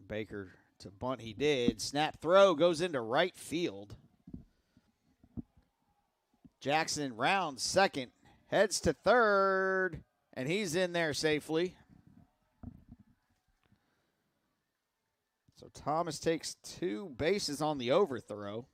Baker to bunt. He did. Snap throw goes into right field. Jackson rounds second, heads to third, and he's in there safely. So Thomas takes 2 bases on the overthrow.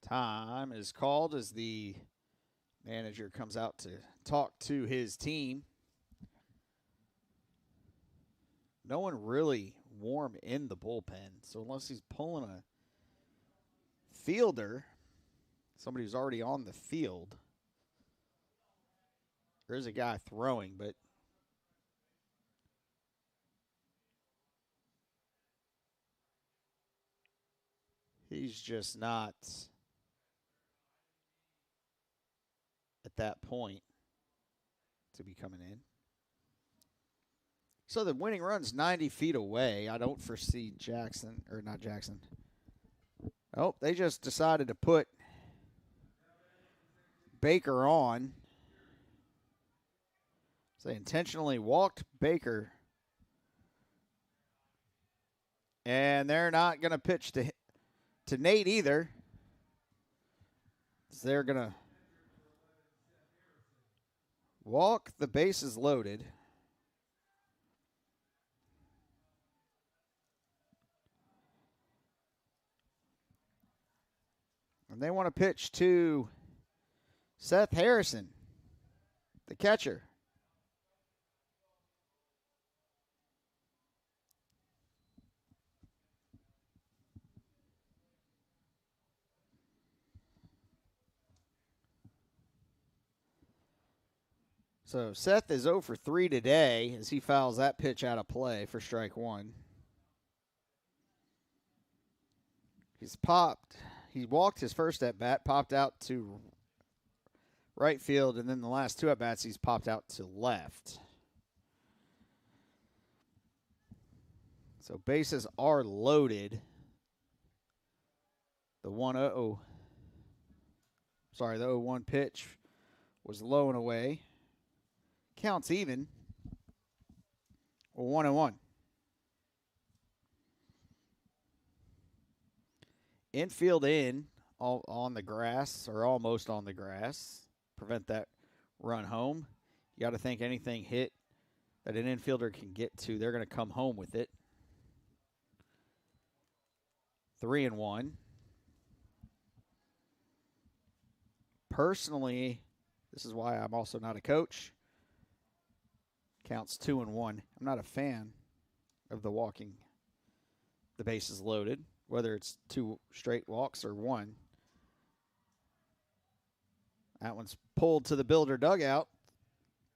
Time is called as the manager comes out to talk to his team. No one really warm in the bullpen, so unless he's pulling a fielder, somebody who's already on the field, there is a guy throwing, but he's just not at that point to be coming in. So the winning run's 90 feet away. I don't foresee Jackson, or not Jackson. Oh, they just decided to put Baker on. So they intentionally walked Baker. And they're not going to pitch to Nate either. So they're going to walk the bases loaded. And they want to pitch to Seth Harrison, the catcher. So Seth is 0 for 3 today as he fouls that pitch out of play for strike one. He walked his first at bat, popped out to right field, and then the last 2 at bats he's popped out to left. So bases are loaded. The 0-1 pitch was low and away. Counts even. 1-1. Infield in, all on the grass, or almost on the grass. Prevent that run home. You got to think anything hit that an infielder can get to, they're going to come home with it. 3-1. Personally, this is why I'm also not a coach. Counts 2-1. I'm not a fan of the walking, the bases loaded, whether it's 2 straight walks or 1. That one's pulled to the builder dugout.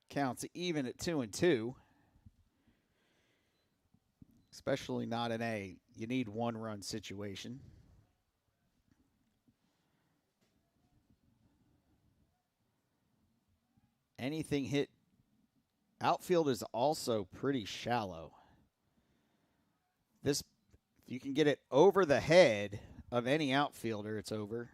Counts even at 2-2. Especially not in a you need 1-run situation. Anything hit. Outfield is also pretty shallow. If you can get it over the head of any outfielder, it's over.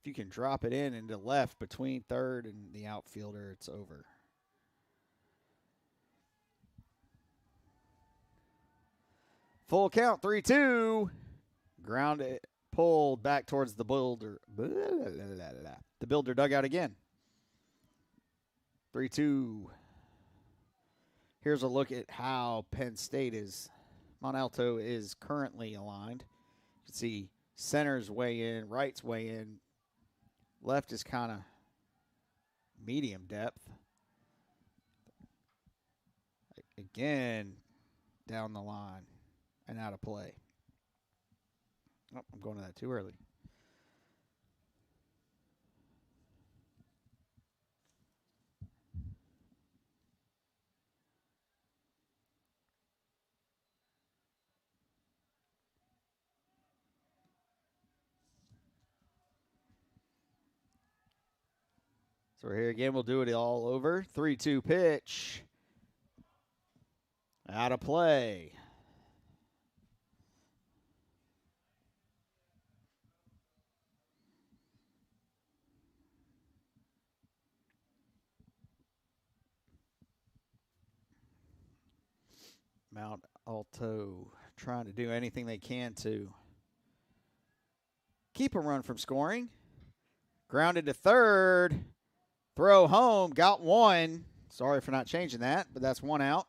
If If you can drop it in into left between third and the outfielder, it's over. Full count, 3-2. Ground it, pulled back towards the builder. The builder dugout again. 3-2. Here's a look at how Penn State is. Mont Alto is currently aligned. You can see center's way in, right's way in. Left is kind of medium depth. Again, down the line and out of play. Oh, I'm going to that too early. So here again, we'll do it all over. 3-2 pitch. Out of play. Mont Alto trying to do anything they can to keep a run from scoring. Grounded to third. Throw home. Got one. Sorry for not changing that, but that's one out.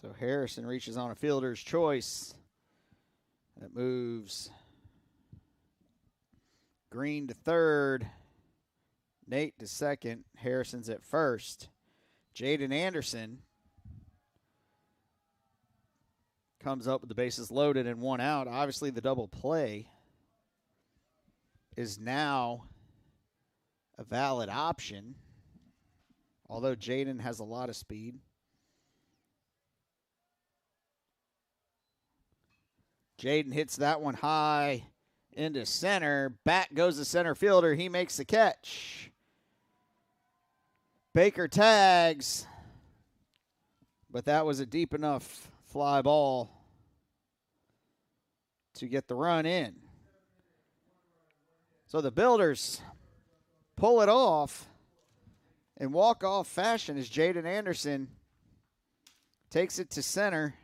So Harrison reaches on a fielder's choice. That moves Green to third. Nate to second. Harrison's at first. Jaden Anderson comes up with the bases loaded and one out. Obviously, the double play is now a valid option, although Jaden has a lot of speed. Jaden hits that one high into center. Back goes the center fielder. He makes the catch. Baker tags, but that was a deep enough fly ball to get the run in. So the Builders pull it off in walk-off fashion as Jaden Anderson takes it to center.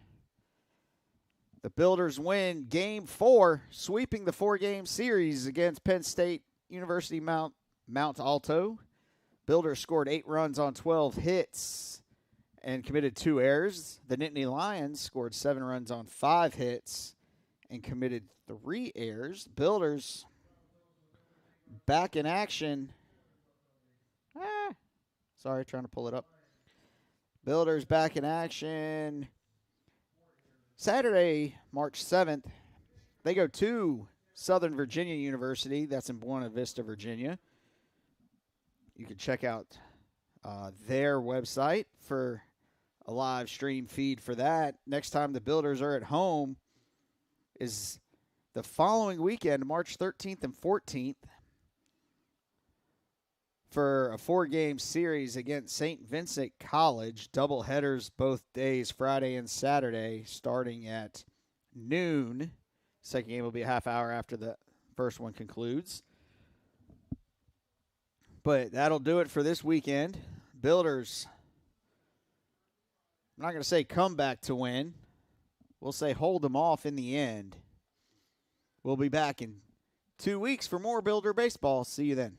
The Builders win Game 4, sweeping the 4-game series against Penn State University Mont Alto. Builders scored 8 runs on 12 hits and committed 2 errors. The Nittany Lions scored 7 runs on 5 hits and committed 3 errors. Builders back in action. Sorry, trying to pull it up. Builders back in action. Saturday, March 7th, they go to Southern Virginia University. That's in Buena Vista, Virginia. You can check out their website for a live stream feed for that. Next time the Builders are at home is the following weekend, March 13th and 14th, for a 4-game series against St. Vincent College. Double headers both days, Friday and Saturday, starting at noon. Second game will be a half hour after the first one concludes. But that'll do it for this weekend. Builders, I'm not going to say come back to win. We'll say hold them off in the end. We'll be back in 2 weeks for more Builder Baseball. See you then.